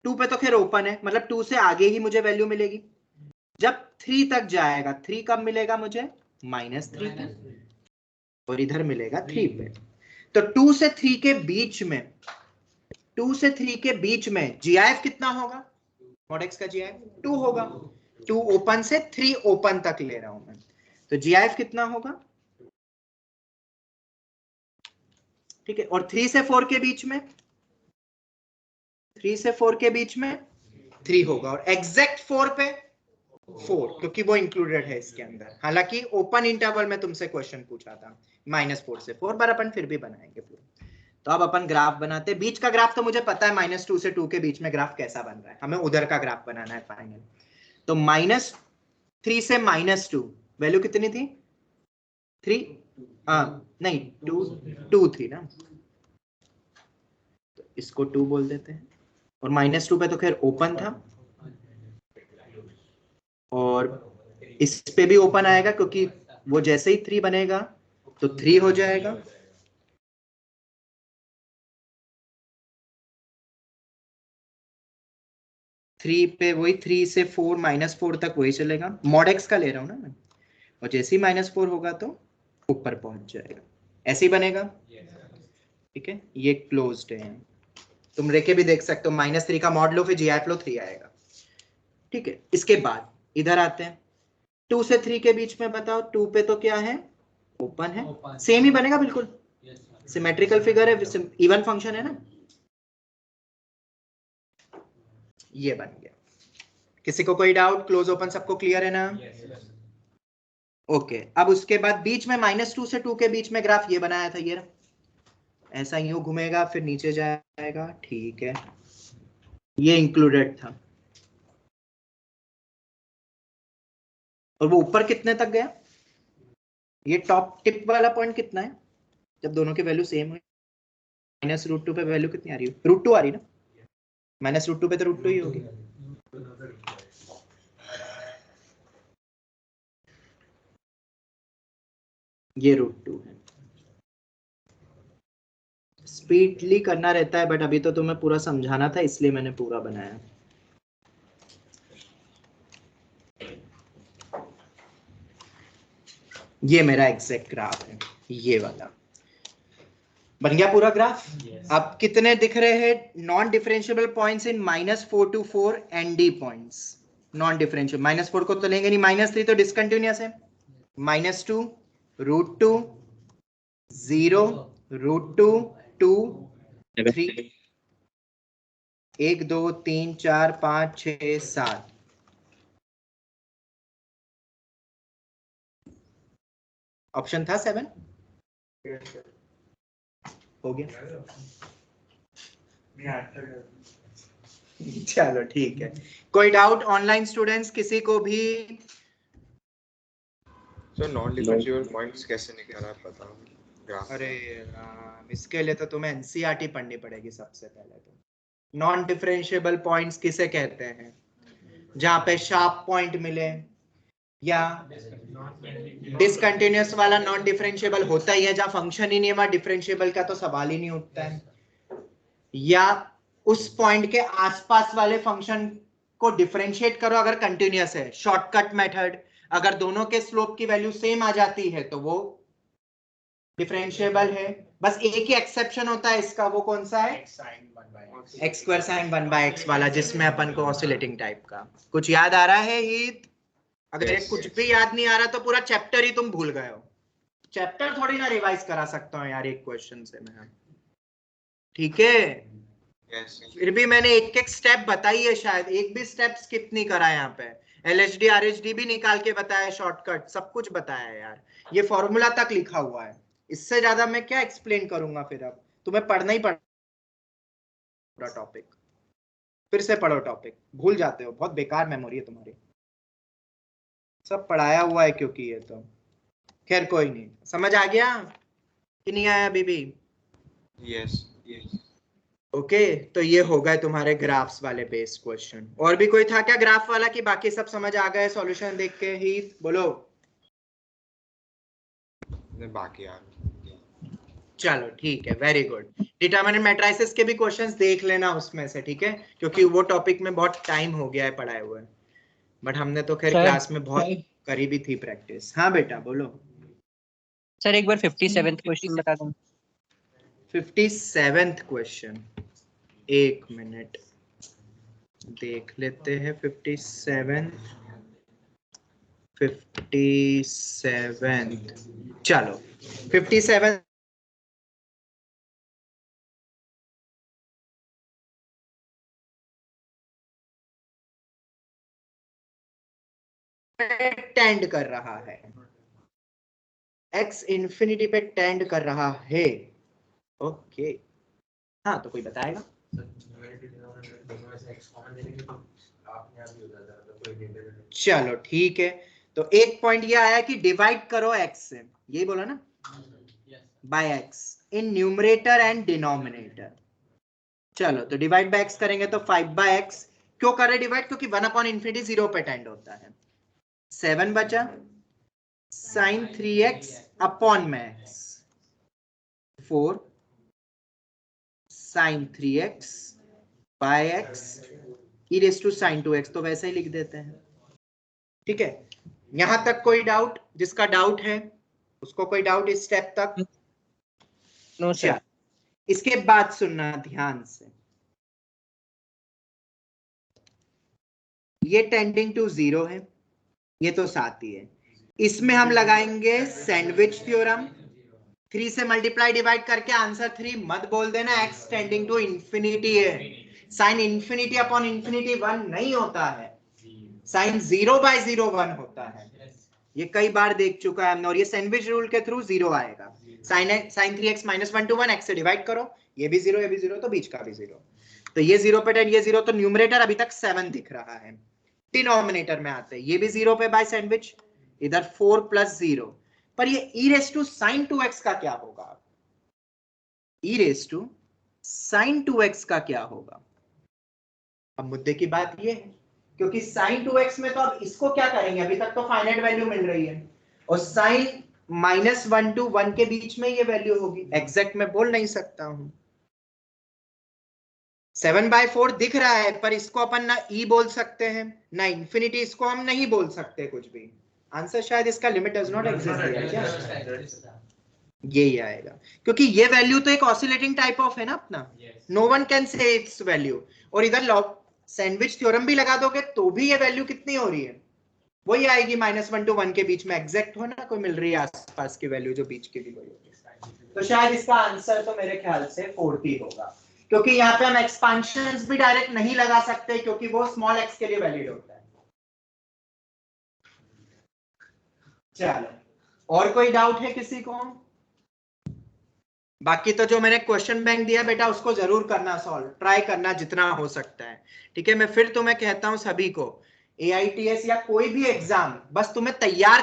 2 पे तो खैर ओपन है, मतलब 2 से आगे ही मुझे वैल्यू मिलेगी। जब 3 तक जाएगा, 3 कब मिलेगा मुझे, -3 पे, और इधर मिलेगा 3 पे। तो 2 से 3 के बीच में, 2 से 3 के बीच में GIF कितना होगा, mod x का GIF 2 होगा। 2 ओपन से 3 ओपन तक ले रहा हूं मैं, तो GIF कितना होगा। ठीक है, और 3 से 4 के बीच में, 3 से 4 के बीच में 3 होगा, और एग्जैक्ट 4 पे 4, क्योंकि वो इंक्लूडेड है इसके अंदर। हालांकि ओपन इंटरवल में तुमसे क्वेश्चन पूछा था -4 से 4, पर अपन फिर भी बनाएंगे पूरा। तो अब अपन ग्राफ बनाते हैं। बीच का ग्राफ तो मुझे पता है, -2 से 2 के बीच में ग्राफ कैसा बन रहा है, हमें उधर का ग्राफ बनाना है फाइनल। तो -3 से -2 वैल्यू कितनी थी, 3, नहीं 2 थी ना, तो इसको 2 बोल देते हैं। और -2 पे तो खैर ओपन था, और इस पे भी ओपन आएगा, क्योंकि वो जैसे ही 3 बनेगा तो 3 हो जाएगा। थ्री पे वही 3 से 4 -4 तक वही चलेगा, mod x का ले रहा हूं ना मैं, और जैसे ही -4 होगा तो ऊपर पहुंच जाएगा, ऐसे ही बनेगा। ठीक है, ये क्लोज्ड है, तुम रेखे भी देख सकते हो, -3 का मॉड लो फिर GIF लो, 3 आएगा। ठीक है, इसके बाद इधर आते हैं, 2 से 3 के बीच में बताओ, 2 पे तो क्या है, ओपन है, सेम ही बनेगा बिल्कुल, सिमेट्रिकल फिगर है, इवन फंक्शन है ना। ये बन गया, किसी को कोई डाउट, क्लोज ओपन सबको क्लियर है ना? ओके, अब उसके बाद बीच में -2 से 2 के बीच में ग्राफ ये बनाया था, ये ऐसा यूं घूमेगा फिर नीचे जाएगा। ठीक है, ये इंक्लूडेड था, और वो ऊपर कितने तक गया, ये टॉप टिप वाला पॉइंट कितना है जब दोनों की वैल्यू सेम हो? -√2 पे वैल्यू कितनी आ रही है? √2 आ रही ना? -√2 पे तो √2 ही होगी। ये √2 है। स्पीडली करना रहता है बट अभी तो तुम्हें पूरा समझाना था इसलिए मैंने पूरा बनाया। ये मेरा एग्जैक्ट ग्राफ है, ये वाला बन गया पूरा ग्राफ। अब कितने दिख रहे हैं non differentiable points in -4 to 4 ND points? Non differential -4 को तो लेंगे नहीं, -3 तो डिसकंटिन्यूअस है, -2 √2 0 √2 2 3 1 2 3 4 5 6 7 ऑप्शन था 7 हो गया। चलो ठीक है, कोई डाउट ऑनलाइन स्टूडेंट्स किसी को भी? सर नॉन डिफरेंशिएबल पॉइंट्स कैसे निकाला बताओ ग्राफ। अरे इसके लिए तो तुम्हें एनसीईआरटी पढ़नी पड़ेगी सबसे पहले। तो नॉन डिफरेंशिएबल पॉइंट्स किसे कहते हैं? जहां पे शार्प पॉइंट मिले, या डिसकंटिन्यूअस वाला नॉन डिफरेंशिएबल होता ही है, जहां फंक्शन ही नहीं है वहां डिफरेंशिएबल का तो सवाल ही नहीं उठता है, या उस पॉइंट के आसपास वाले फंक्शन को डिफरेंशिएट करो अगर कंटिन्यूअस है, शॉर्टकट मेथड। अगर दोनों के स्लोप की वैल्यू सेम आ जाती है तो वो डिफरेंशिएबल है। बस एक ही एक्सेप्शन होता है इसका, वो कौन सा है? x² sin 1/x वाला, जिसमें अपन को ऑसिलेटिंग टाइप का। कुछ याद आ रहा है हित? अगर Yes, कुछ yes. भी याद नहीं आ रहा तो पूरा चैप्टर ही तुम भूल गए हो। चैप्टर थोड़ी ना रिवाइज करा सकता हूँ यार एक क्वेश्चन से मैं, ठीक है? Yes, yes. फिर भी मैंने एक एक स्टेप बताई है, शायद एक भी स्टेप स्किप नहीं करा यहाँ पे। LHD RHD भी निकाल के बताया, शॉर्टकट सब कुछ बताया यार, ये फॉर्मूला तक लिखा हुआ है। इससे ज्यादा मैं क्या एक्सप्लेन करूंगा? फिर अब तुम्हें पढ़ना ही पूरा टॉपिक, फिर से पढ़ो टॉपिक, भूल जाते हो, बहुत बेकार मेमोरी है तुम्हारी। सब पढ़ाया हुआ है क्योंकि ये तो खैर कोई नहीं। समझ आ गया कि नहीं आया अभी भी? Yes, yes. ओके तो ये हो गए तुम्हारे ग्राफ्स वाले बेस क्वेश्चन। और भी कोई था क्या ग्राफ वाला, कि बाकी सब समझ आ गए सॉल्यूशन देख के ही? बोलो। बाकी यार चलो ठीक है, वेरी गुड। डिटरमिनेंट मैट्रिसेस के भी क्वेश्चंस देख लेना उसमें से, ठीक है? क्योंकि वो टॉपिक में बहुत टाइम हो गया है पढ़ाए हुए, बट हमने तो खैर क्लास में बहुत करी भी थी प्रैक्टिस। हाँ बेटा बोलो। सर एक बार 57th क्वेश्चन बता दूं। 57th क्वेश्चन, एक मिनट देख लेते हैं। 57 चलो 57 टेंड कर रहा है, x इंफिनिटी पे टेंड कर रहा है। ओके हाँ तो कोई बताएगा? चलो ठीक है, तो एक पॉइंट ये आया कि डिवाइड करो x से, यही बोला ना, by x in numerator and denominator. चलो तो डिवाइड बाय x करेंगे तो 5/x। क्यों करे डिवाइड? क्योंकि 1/∞ 0 पे टेंड होता है। 7 बचा, sin 3x अपॉन में x, 4 sin 3x by x e raise to sin 2x, तो वैसे ही लिख देते हैं, ठीक है? यहां तक कोई डाउट? जिसका डाउट है उसको कोई डाउट इस स्टेप तक? No sir. इसके बाद सुनना ध्यान से, ये टेंडिंग टू 0 है, ये तो साथ ही है। इसमें हम लगाएंगे सैंडविच थ्योरम। 3 से मल्टीप्लाई डिवाइड करके आंसर 3 मत बोल देना, x टेंडिंग टू इंफिनिटी है। साइन इंफिनिटी अपॉन इंफिनिटी 1 नहीं होता है, साइन 0/0 1 होता है। ये कई बार देख चुका है हमने, और ये सैंडविच रूल के थ्रू 0 आएगा। साइन 3x -1 to 1 x से डिवाइड करो, ये भी 0 ये भी 0 तो बीच का भी 0, तो ये 0 पे टेंड, ये 0, तो न्यूमरेटर अभी तक 7 दिख रहा है। डिनोमिनेटर में आते हैं, ये भी 0 पे बाय सैंडविच, इधर 4 + 0, पर ये e raise to sign 2x का क्या होगा? e raise to sign 2x का क्या होगा? अब मुद्दे की बात ये है क्योंकि साइन 2x में तो अब इसको क्या करेंगे, अभी तक तो फाइनाइट वैल्यू मिल रही है और साइन -1 to 1 के बीच में ये वैल्यू होगी, एग्जैक्ट मैं बोल नहीं सकता हूं। 7/4 दिख रहा है पर इसको अपन ना ई बोल सकते हैं ना इंफिनिटी, इसको हम नहीं बोल सकते कुछ भी। आंसर शायद इसका लिमिट डज नॉट एग्जिस्ट, यही आएगा क्योंकि ये वैल्यू तो एक ऑसिलेटिंग टाइप ऑफ है ना अपना, no one can say its value. और इधर लॉग सैंडविच थ्योरम भी लगा दोगे तो भी ये वैल्यू कितनी हो रही है, वही आएगी -1 to 1 के बीच में, एग्जैक्ट हो ना कोई मिल रही है आसपास की वैल्यू जो बीच की भी वही होगी। तो शायद इसका आंसर तो मेरे ख्याल से 40 होगा क्योंकि यहाँ पे हम एक्सपांशंस भी डायरेक्ट नहीं लगा सकते क्योंकि वो स्मॉल एक्स के लिए वैलिड होता है। चलो और कोई डाउट है किसी को? बाकी तो जो मैंने क्वेश्चन बैंक दिया बेटा उसको जरूर करना सॉल्व, ट्राई करना जितना हो सकता है, ठीक है। मैं फिर तुम्हें कहता हूं सभी को, AITS या कोई भी एग्जाम बस तुम्हें तैयार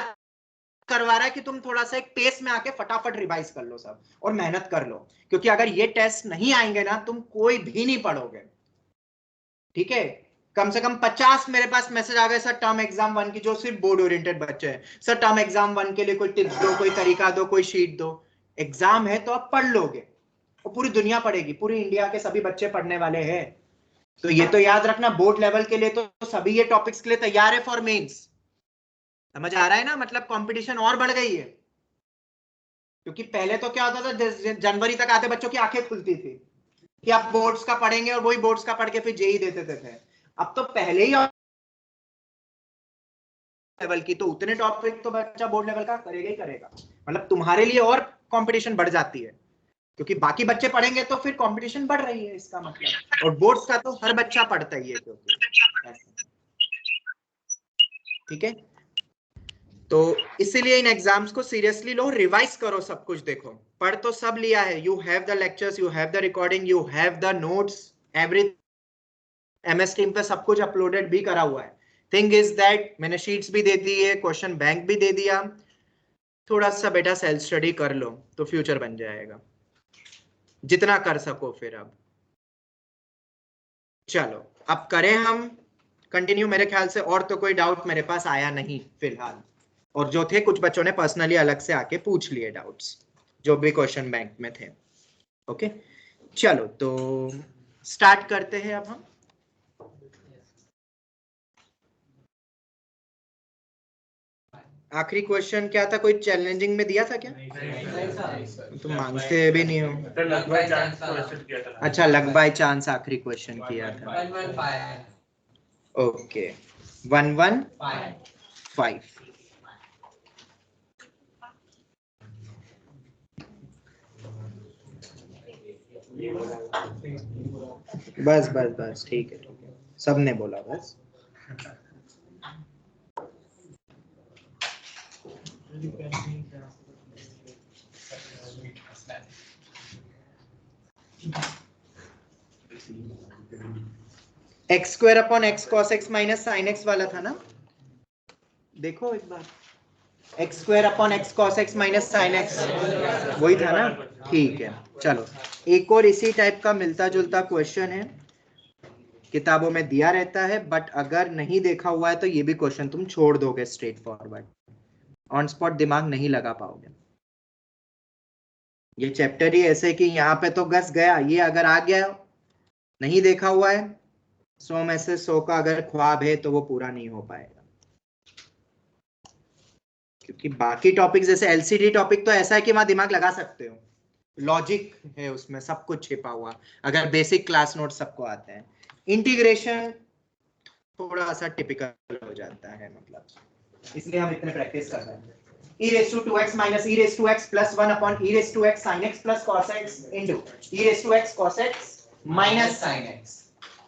करवा रहा है कि तुम थोड़ा सा एक पेस में आके फटाफट रिवाइज कर लो सब और मेहनत कर लो, क्योंकि अगर ये टेस्ट नहीं आएंगे ना तुम कोई भी नहीं पढ़ोगे, ठीक है। कम से कम 50 मेरे पास मैसेज आ गए सर टर्म एग्जाम 1 की, जो सिर्फ बोर्ड ओरिएंटेड बच्चे हैं, सर टर्म एग्जाम 1 के लिए कोई टिप्स दो, कोई तरीका दो, कोई शीट दो। एग्जाम है तो आप पढ़ लोगे और पूरी दुनिया पढ़ेगी, पूरी इंडिया के सभी बच्चे पढ़ने वाले हैं। तो ये तो याद रखना बोर्ड लेवल के लिए तो सभी ये टॉपिक्स के लिए तैयार है फॉर मेंस। समझ आ रहा है ना, मतलब कंपटीशन और बढ़ गई है, क्योंकि पहले तो क्या होता था जनवरी तक आते बच्चों की आंखें खुलती थी कि आप बोर्ड्स का पढ़ेंगे और वही बोर्ड्स का पढ़ के फिर जेई देते थे। अब तो पहले ही लेवल की तो उतने टॉपिक तो बच्चा बोर्ड लेवल का करेगा ही करेगा, मतलब तुम्हारे लिए और कंपटीशन बढ़ जाती है क्योंकि बाकी बच्चे पढ़ेंगे तो फिर कंपटीशन बढ़ रही है इसका मतलब। और बोर्ड्स का तो हर बच्चा पढ़ता ही है क्योंकि, ठीक है। तो इसीलिए इन एग्जाम्स को सीरियसली लो, रिवाइज करो सब कुछ, देखो पढ़ तो सब लिया है, you have the lectures, you have the recording, you have the notes, every MS team पे सब कुछ अपलोडेड भी करा हुआ है। थिंग इज दैट मैंने शीट्स भी दे दी है, क्वेश्चन बैंक भी दे दिया, थोड़ा सा बेटा सेल्फ स्टडी कर लो तो फ्यूचर बन जाएगा, जितना कर सको फिर। अब चलो अब करें हम कंटिन्यू, मेरे ख्याल से और तो कोई डाउट मेरे पास आया नहीं फिलहाल, और जो थे कुछ बच्चों ने पर्सनली अलग से आके पूछ लिए डाउट्स जो भी क्वेश्चन बैंक में थे। ओके चलो तो स्टार्ट करते हैं अब हम। आखिरी क्वेश्चन क्या था, कोई चैलेंजिंग में दिया था क्या? तुम मांगते भी नहीं हो। अच्छा लक बाय चांस आखिरी क्वेश्चन किया था। ओके 115। बस बस बस ठीक है सबने बोला बस। X square upon x cos x minus sine x वाला था ना, देखो एक बार, x square upon x cos x minus sine x वही था ना, ठीक है। चलो एक और इसी टाइप का मिलता जुलता क्वेश्चन है, किताबों में दिया रहता है, बट अगर नहीं देखा हुआ है तो ये भी क्वेश्चन तुम छोड़ दोगे स्ट्रेट फॉरवर्ड, ऑन स्पॉट दिमाग नहीं लगा पाओगे। ये चैप्टर ही ऐसे कि यहाँ पे तो घस गया, ये अगर आ गया नहीं देखा हुआ है 100 में से 100 का अगर ख्वाब है तो वो पूरा नहीं हो पाएगा, क्योंकि बाकी टॉपिक जैसे LCD टॉपिक तो ऐसा है कि वहां दिमाग लगा सकते हो, लॉजिक है उसमें, सब कुछ छिपा हुआ, अगर बेसिक क्लास नोट सबको आते हैं। इंटीग्रेशन थोड़ा सा टिपिकल हो जाता है, मतलब इसलिए हम इतने प्रैक्टिस कर रहे हैं। e raised to 2x minus e raised to x plus 1 upon e raised to x sin x plus cos x into e raised to x cos x minus sin x।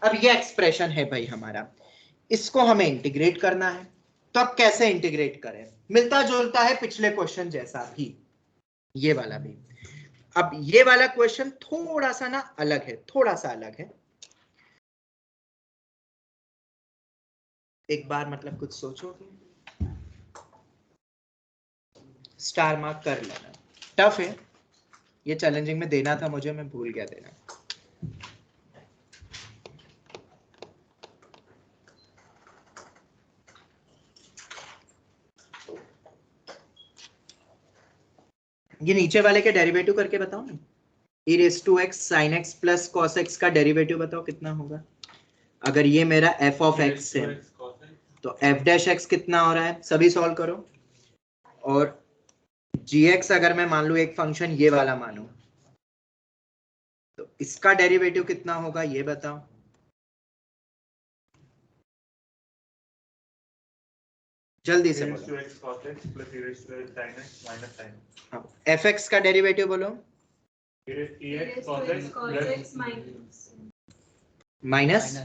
अब ये एक्सप्रेशन है भाई हमारा, इसको हमें इंटीग्रेट करना है, तो अब कैसे इंटीग्रेट करें? मिलता जुलता है पिछले क्वेश्चन जैसा भी, ये वाला भी। अब ये वाला क्वेश्चन थोड़ा सा ना अलग है, थोड़ा सा अलग है, एक बार मतलब कुछ सोचोगे, स्टार मार्क कर लेना। टफ है ये, चैलेंजिंग में देना था मुझे, मैं भूल गया देना। ये नीचे वाले के डेरिवेटिव करके बताओ ना। e raise to x sine x plus cos x का डेरिवेटिव बताओ कितना होगा। अगर ये मेरा f ऑफ x है तो f डैश x कितना हो रहा है, सभी सॉल्व करो। और gx अगर मैं मान लू एक फंक्शन ये वाला मानू तो इसका डेरिवेटिव कितना होगा ये बताओ। जल्दी से बोलो। fx का डेरिवेटिव बोलो। माइनस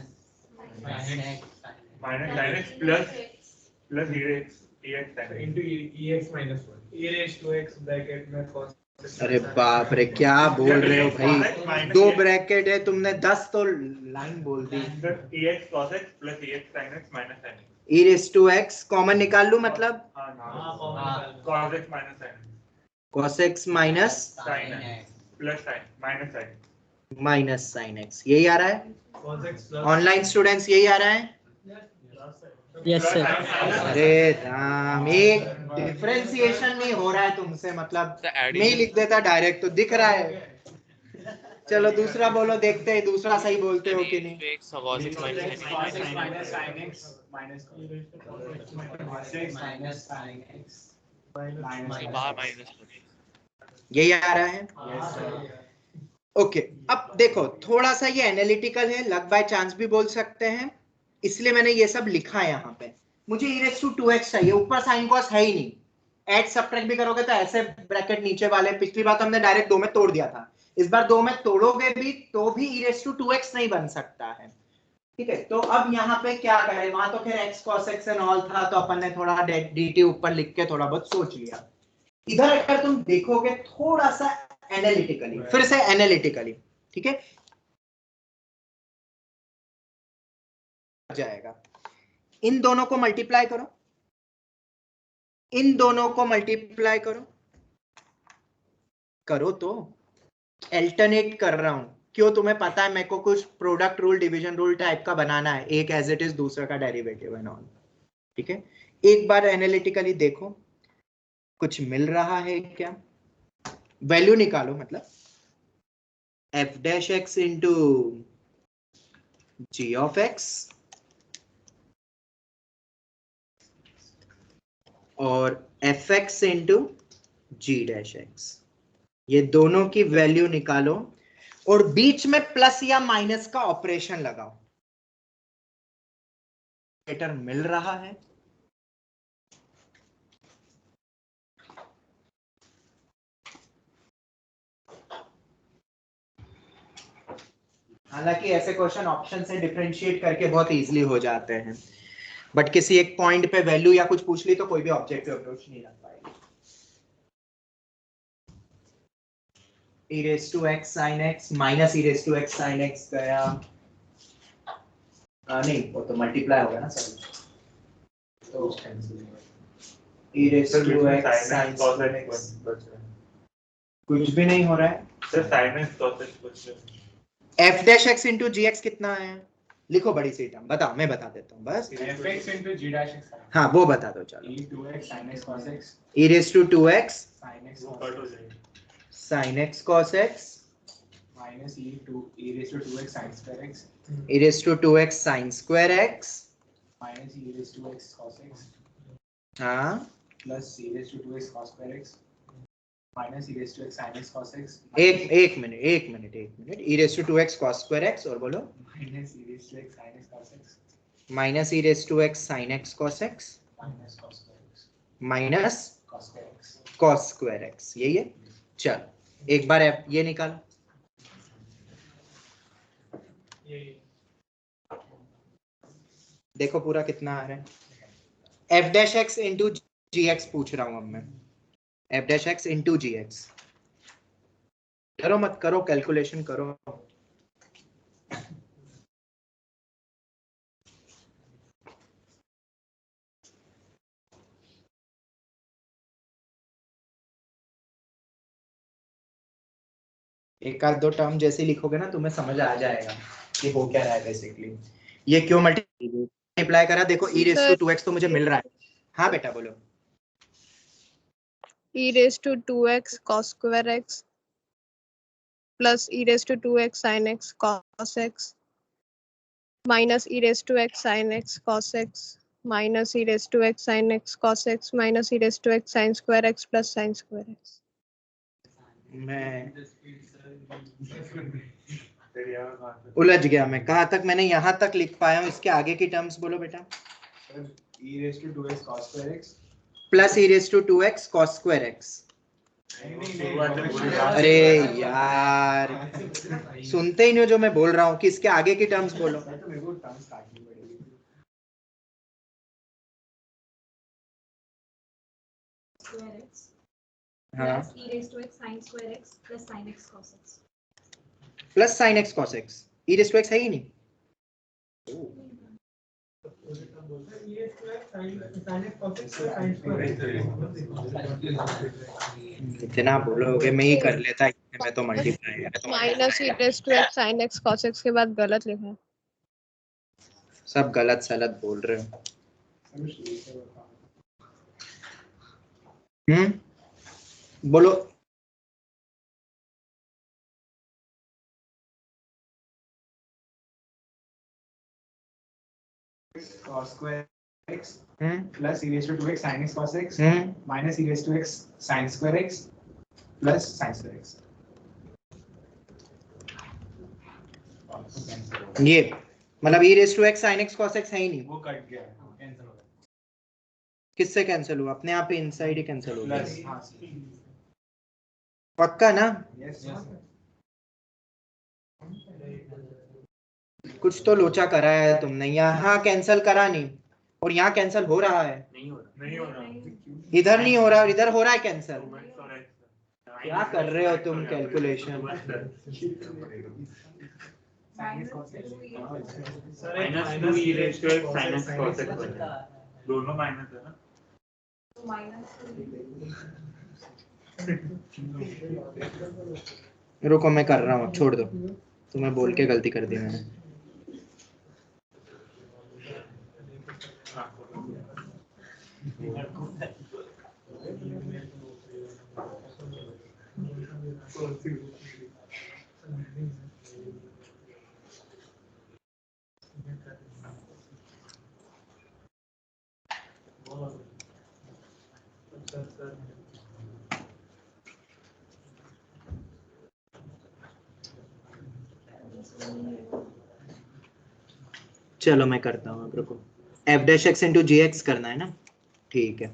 अरे बाप रे क्या बोल रहे हो भाई, 2 ब्रैकेट है, तुमने 10 तो लाइन बोल दी। e raise to x common निकाल लू, मतलब cos x minus minus sine x, यही आ रहा है ऑनलाइन स्टूडेंट्स, यही आ रहा है। Yes sir. अरे राम, एक डिफरेंशिएशन नहीं हो रहा है तुमसे, मतलब मैं ही लिख देता डायरेक्ट तो दिख रहा है। चलो दूसरा बोलो, देखते हैं दूसरा सही बोलते हो कि नहीं। यही आ रहा है। ओके अब देखो थोड़ा सा ये एनालिटिकल है, लक बाय चांस भी बोल सकते हैं, इसलिए मैंने ये सब लिखा है यहाँ पे। मुझे e रेस टू 2x चाहिए, ऊपर साइन कॉस है ही नहीं, ऐड सब्ट्रैक्ट भी करोगे तो ऐसे ब्रैकेट नीचे वाले, पिछली बार तो हमने डायरेक्ट 2 में तोड़ दिया था, इस बार 2 में तोड़ोगे भी तो भी e रेस टू 2x नहीं बन सकता है। ठीक है, तो अब यहाँ पे क्या करें, वहां तो खैर x cos x and all था तो अपन ने थोड़ा dt ऊपर लिख के थोड़ा बहुत सोच लिया। इधर अगर तुम देखोगे थोड़ा सा एनालिटिकली, फिर से एनालिटिकली, ठीक है जाएगा। इन दोनों को मल्टीप्लाई करो, इन दोनों को मल्टीप्लाई करो, करो तो अल्टरनेट कर रहा हूं, क्यों तुम्हें पता है मेरे को कुछ product rule division rule type का बनाना है, एक एज इट इज दूसरे का डेरिवेटिव एंड ऑल। ठीक है, एक बार एनालिटिकली देखो कुछ मिल रहा है क्या, वैल्यू निकालो, मतलब f dash x into g of x और fx into g dash x, ये दोनों की वैल्यू निकालो और बीच में प्लस या माइनस का ऑपरेशन लगाओ। पैटर्न मिल रहा है, हालांकि ऐसे क्वेश्चन ऑप्शन से डिफरेंशिएट करके बहुत इजीली हो जाते हैं, बट किसी एक पॉइंट पे वैल्यू या कुछ पूछ ली तो कोई भी ऑब्जेक्टिव अप्रोच नहीं रख पाएगा। e raise to x sin x minus e raise to x sin x गया, नहीं वो तो मल्टीप्लाई होगा ना सर, तो e raise to x sin x कुछ भी नहीं हो रहा है। f dash x into g x कितना है, लिखो बड़ी सी टर्म, बताओ मैं बता देता हूँ बस। fx into g dash x हाँ वो बता दो चलो। e2x sin x cos x e raise to 2x sin x cos x sin x cos x minus e raised to 2x sin square x e raise to 2x sin square x minus e raised to x cos x हाँ plus e raised to 2x cos square x minus e raised to x sin x cos x एक minute e raise to 2x cos square x और बोलो minus e raised to x sin x cos x minus e raise to x sin x cos x minus cos square x minus cos square x cos square x, यही है। चल एक बार ये निकाल, देखो पूरा कितना आ रहा है। f dash x into g x पूछ रहा हूं अब मैं, f dash x into g x, करो मत करो कैलकुलेशन करो। एक आध दो टर्म जैसे लिखोगे ना तुम्हें समझ आ जाएगा कि हो क्या रहा है बेसिकली। ये क्यों मल्टीप्लाई करा, देखो e रेज टू 2x तो मुझे मिल रहा है। हाँ बेटा बोलो। e raised to 2x cos square x plus e raised to 2x sin x cos x minus e raised to x sin x cos x minus e raised to x sin x cos x minus e raised to x sin square x plus sin square x. मैं उलझ गया, मैं कहाँ तक मैंने यहाँ तक लिख पाया हूँ। इसके आगे की टर्म्स बोलो बेटा। e raised to 2x cos square x plus e raise to 2x cos square x। अरे यार सुनते ही नहीं हो जो मैं बोल रहा हूँ कि इसके आगे की टर्म्स बोलो। तो मेरे को टर्म्स काटनी पड़ेगी। square x हाँ plus e raised to x sin square x plus sin x cos x. Plus sine x cos x. E raise to x है ही नहीं। इतना बोलोगे मैं ही कर लेता, इतने में तो मल्टीप्लाई है। Minus e raised to x sin x cos x के बाद गलत लिखा है। सब गलत सलत बोल रहे हो। बोलो। cos square x plus e raised to 2x sin x cos x minus e raised to x sin square x plus sin square x. ये मतलब e raise to x sin x cos x है ही नहीं। वो कट गया, कैंसिल हो गया। किससे कैंसिल हुआ? अपने आप ही इनसाइड ही कैंसिल हो गया। प्लस हाँ पक्का ना? यस कुछ तो लोचा करा है तुमने। यहाँ कैंसिल करा नहीं और यहाँ कैंसिल हो रहा है। नहीं हो रहा इधर नहीं हो रहा और इधर हो रहा है कैंसिल। क्या कर रहे हो तुम कैलकुलेशन? दोनों माइनस है ना। तो minus रुको मैं कर रहा हूँ, छोड़ दो। तुम्हें बोल के गलती कर दी मैंने। चलो मैं करता हूँ, अब रुको। F dash x into g x करना है ना, ठीक है।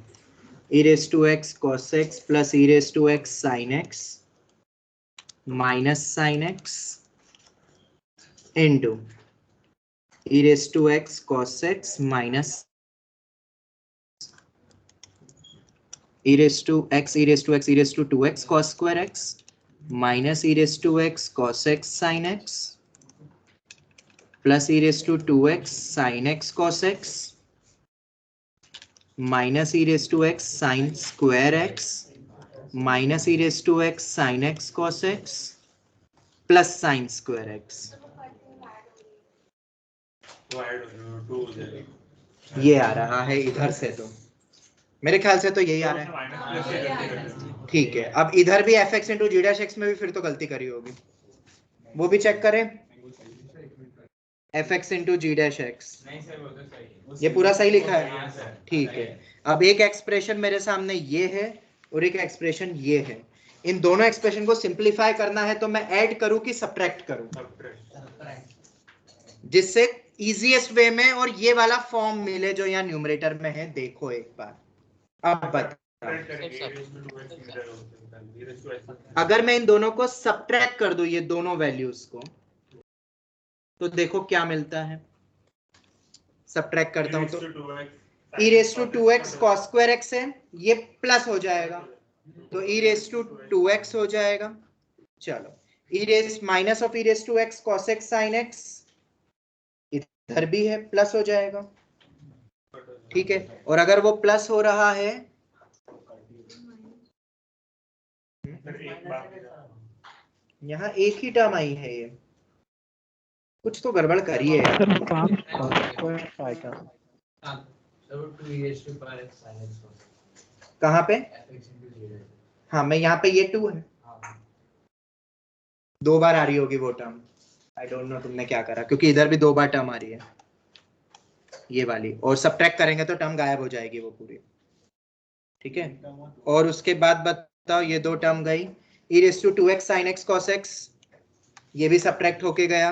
E raise to x cos x plus e raise to x sine x minus sine x into e raise to x cos x minus e raise to x e raise to x e raise to 2x cos square x minus e raise to x cos x sin x plus e raise to 2x sin x cos x minus e raise to x sin square x minus e raise to x sin x cos x plus sin square x। ये आ रहा है इधर से, तो मेरे ख्याल से तो यही आ रहा है। ठीक है, अब इधर भी एफ एक्स इंटू जी डैश एक्स में भी फिर तो गलती करी होगी, वो भी चेक करें। एफ एक्स इंटू जी डैश एक्स, ये पूरा सही लिखा है? ठीक है। अब एक एक्सप्रेशन मेरे सामने ये है और एक एक्सप्रेशन ये है। इन दोनों एक्सप्रेशन को सिंप्लीफाई करना है तो मैं ऐड करूं कि सब्ट्रैक्ट करूं, जिससे इजीएस्ट वे में और ये वाला फॉर्म मिले जो यहाँ न्यूमरेटर में है। देखो एक बार, अब बताओ, अगर मैं इन दोनों को सब्ट्रैक्ट कर दूं, ये दोनों वैल्यूज को, तो देखो क्या मिलता है। सब्ट्रैक्ट करता हूं तो e raise to 2x cos square x है, ये प्लस हो जाएगा तो ई रेज टू 2x हो जाएगा। चलो, e raise minus of e raise to x cos x sin x इधर भी है, प्लस हो जाएगा। ठीक है, और अगर वो प्लस हो रहा है यहाँ एक ही टर्म आई है, ये कुछ तो गड़बड़ करी है यार। कहाँ पे? हाँ मैं यहाँ पे, ये 2 है, 2 बार आ रही होगी वो टर्म। आई डोंट नो तुमने क्या करा, क्योंकि इधर भी 2 बार टर्म आ रही है ये वाली, और सब्ट्रैक्ट करेंगे तो टर्म गायब हो जाएगी वो पूरी, ठीक है। और उसके बाद बताओ ये 2 टर्म गई, e raised to 2x sin x cos x, ये भी सब्ट्रैक्ट होके गया।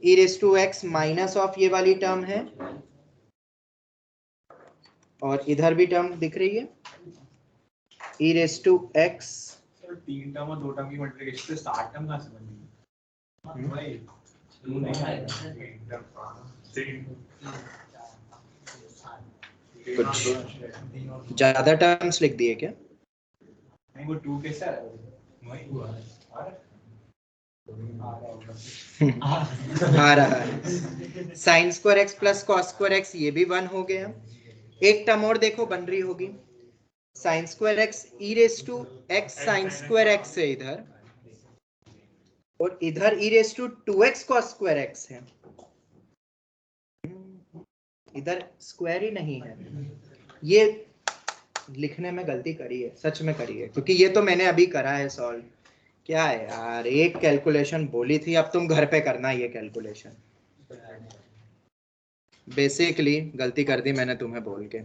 e raised to x minus of ये वाली टर्म है, और इधर भी टर्म दिख रही है e raised to x। Sir 3 term और 2 टर्म की मल्टीप्लिकेशन से 7 टर्म कहाँ से बनी? भाई 2 नहीं आएगा, कुछ ज्यादा टर्म्स लिख दिए क्या? नहीं वो 2 कैसा है? वही हुआ है। आ रहा है sign square x plus cos square x, ये भी 1 हो गया। एक टर्म और देखो बन रही होगी, sine square x e raise to x sine square x है इधर, और इधर e raise to 2x cos square x है, इधर स्क्वायर ही नहीं है। ये लिखने में गलती करी है, सच में करी है, क्योंकि ये तो मैंने अभी करा है सॉल्व। क्या है यार, एक कैलकुलेशन बोली थी, अब तुम घर पे करना ये कैलकुलेशन। बेसिकली गलती कर दी मैंने तुम्हें बोल के।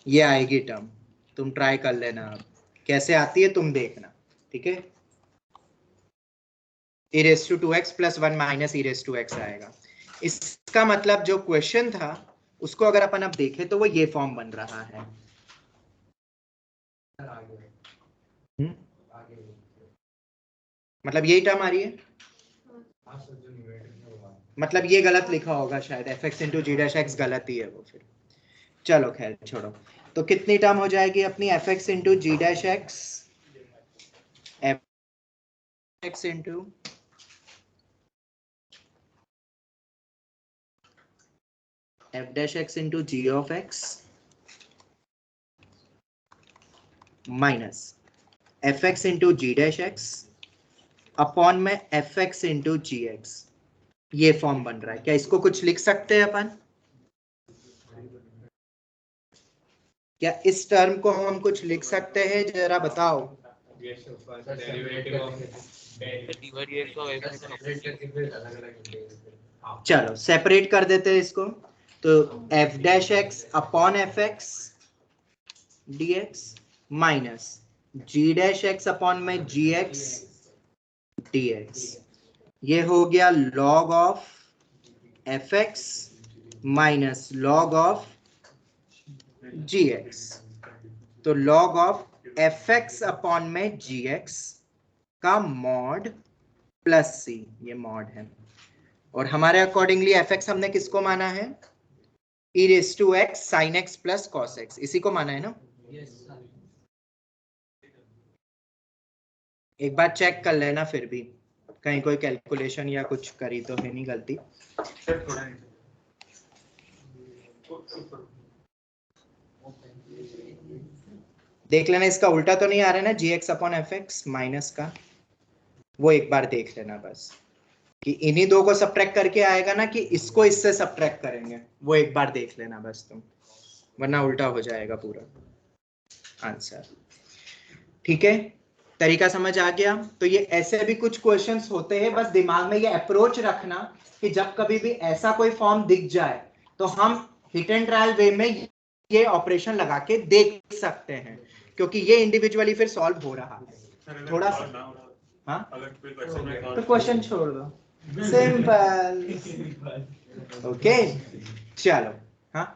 ये आएगी टर्म, तुम ट्राई कर लेना, अब कैसे आती है तुम देखना, ठीक है। e raised to 2x plus 1 minus e raised to x आएगा। इसका मतलब जो क्वेश्चन था उसको अगर अपन अब देखें तो वो ये फॉर्म बन रहा है। मतलब यही टर्म आ रही है, मतलब ये गलत लिखा होगा शायद, fx into g dash x गलत ही है वो फिर। चलो खैर छोड़ो, तो कितनी टर्म हो जाएगी अपनी fx into g dash x, fx into f dash x into g of x minus fx into g dash x upon में fx into gx। ये फॉर्म बन रहा है। क्या इसको कुछ लिख सकते हैं अपन? क्या इस टर्म को हम कुछ लिख सकते हैं, जरा बताओ। चलो सेपरेट कर देते हैं इसको, तो f dash x upon f x d x minus g dash x upon में जी एक्स डी एक्स। ये हो गया log of f x minus log of g x. तो log of f x upon में जी एक्स का मॉड प्लस सी, ये मॉड है। और हमारे अकॉर्डिंगली एफ एक्स हमने किसको माना है? E raise to x sine x plus cos x, इसी को माना है ना। एक बार चेक कर लेना फिर भी, कहीं कोई कैलकुलेशन या कुछ करी तो है नहीं गलती। देख लेना इसका उल्टा तो नहीं आ रहा है ना, g x upon f x minus का, वो एक बार देख लेना बस, कि इन्हीं दो को सब्ट्रैक्ट करके आएगा ना कि इसको इससे सब्ट्रैक्ट करेंगे, वो एक बार देख लेना बस तुम, वरना उल्टा हो जाएगा पूरा आंसर। ठीक है, तरीका समझ आ गया। तो ये ऐसे भी कुछ क्वेश्चंस होते हैं, बस दिमाग में ये अप्रोच रखना कि जब कभी भी ऐसा कोई फॉर्म दिख जाए तो हम हिट एंड ट्रायल वे में ये ऑपरेशन लगा के देख सकते हैं, क्योंकि ये इंडिविजुअली फिर सॉल्व हो रहा है थोड़ा सा। हाँ तो क्वेश्चन छोड़ दो, सिंपल। ओके चलो। हाँ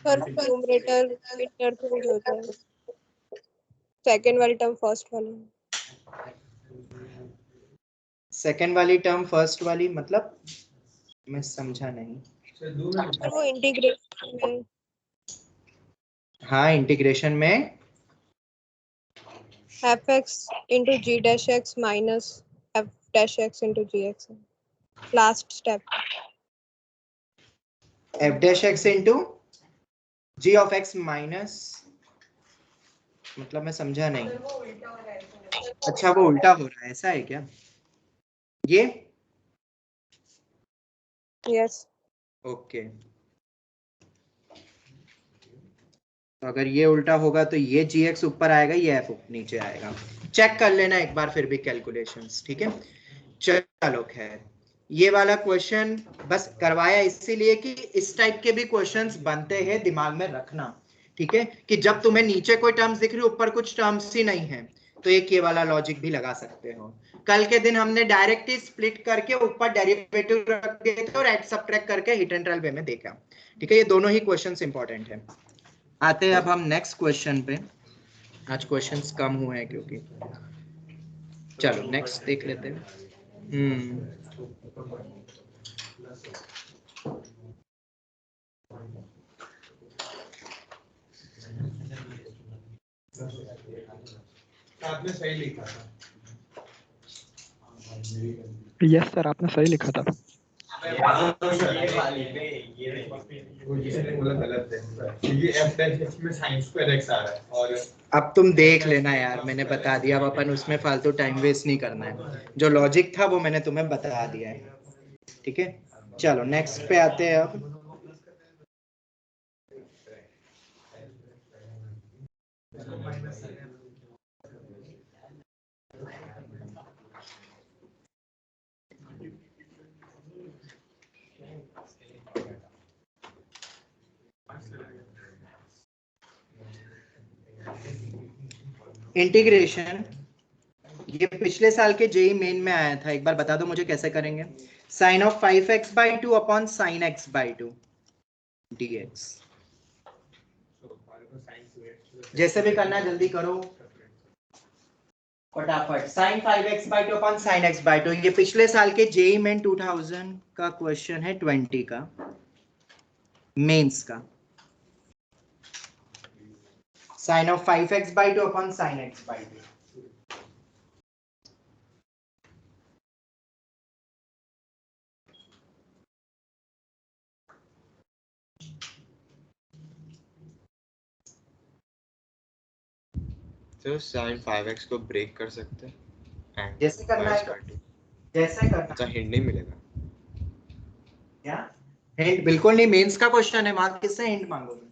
पर न्यूमरेटर इंटरचेंज होता है, सेकंड वाली टर्म फर्स्ट वाली। सेकंड वाली टर्म फर्स्ट वाली मतलब मैं समझा नहीं। वो इंटीग्रेशन में, हाँ इंटीग्रेशन में fx into g dash x minus f dash x into gx, last step. f dash x into g of x minus, मतलब मैं समझा नहीं। अच्छा वो उल्टा हो रहा है, ऐसा है क्या? ये Yes. ओके, तो अगर ये उल्टा होगा तो ये gx ऊपर आएगा, ये f नीचे आएगा। चेक कर लेना एक बार फिर भी कैलकुलेशंस, ठीक है। चलो खैर, ये वाला क्वेश्चन बस करवाया इसीलिए कि इस टाइप के भी क्वेश्चंस बनते हैं, दिमाग में रखना, ठीक है, कि जब तुम्हें नीचे कोई टर्म्स दिख रही, ऊपर कुछ टर्म्स ही नहीं है, तो एक ये वाला लॉजिक भी लगा सकते हो। कल के दिन हमने डायरेक्ट ही स्प्लिट करके ऊपर डेरिवेटिव रख दिए थे और ऐड सब्ट्रैक्ट करके हिट एंड ट्रायल वे में देखा, ठीक है। ये दोनों ही क्वेश्चंस इंपॉर्टेंट है। आते हैं अब हम नेक्स्ट क्वेश्चन पे। आज क्वेश्चंस कम हुए हैं क्योंकि, चलो नेक्स्ट देख लेते हैं। आपने सही लिखा था। यस सर, आपने सही लिखा था। और अब तुम देख लेना यार, मैंने बता दिया, अब अपन उसमें फालतू टाइम वेस्ट नहीं करना है। जो लॉजिक था वो मैंने तुम्हें बता दिया है, ठीक है। चलो नेक्स्ट पे आते हैं अब। इंटीग्रेशन, ये पिछले साल के जेई मेन में आया था, एक बार बता दो मुझे कैसे करेंगे। Sine of 5x/2 upon sine x/2 dx। जैसे भी करना जल्दी करो फटाफट। Sign 5x/2 upon sine x/2, ये पिछले साल के जेई मेन 2000 का क्वेश्चन है, 20 का मेंस का। Sine of 5x/2 upon sine x/2। तो sin 5x को ब्रेक कर सकते हैं, जैसे करना है, जैसे करना अच्छा हिंट नहीं मिलेगा क्या? हिंट बिल्कुल नहीं, मेंस का क्वेश्चन है, वहां किससे हिंट मांगोगे?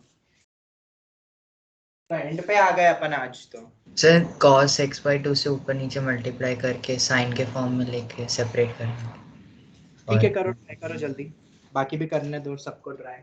तो एंड पे आ गए अपन आज तो। सर cos x/2 से ऊपर नीचे मल्टीप्लाई करके साइन के फॉर्म में लेके सेपरेट करना। ठीक है, करो, ट्राई करो जल्दी, बाकी भी करने दो सबको ट्राई।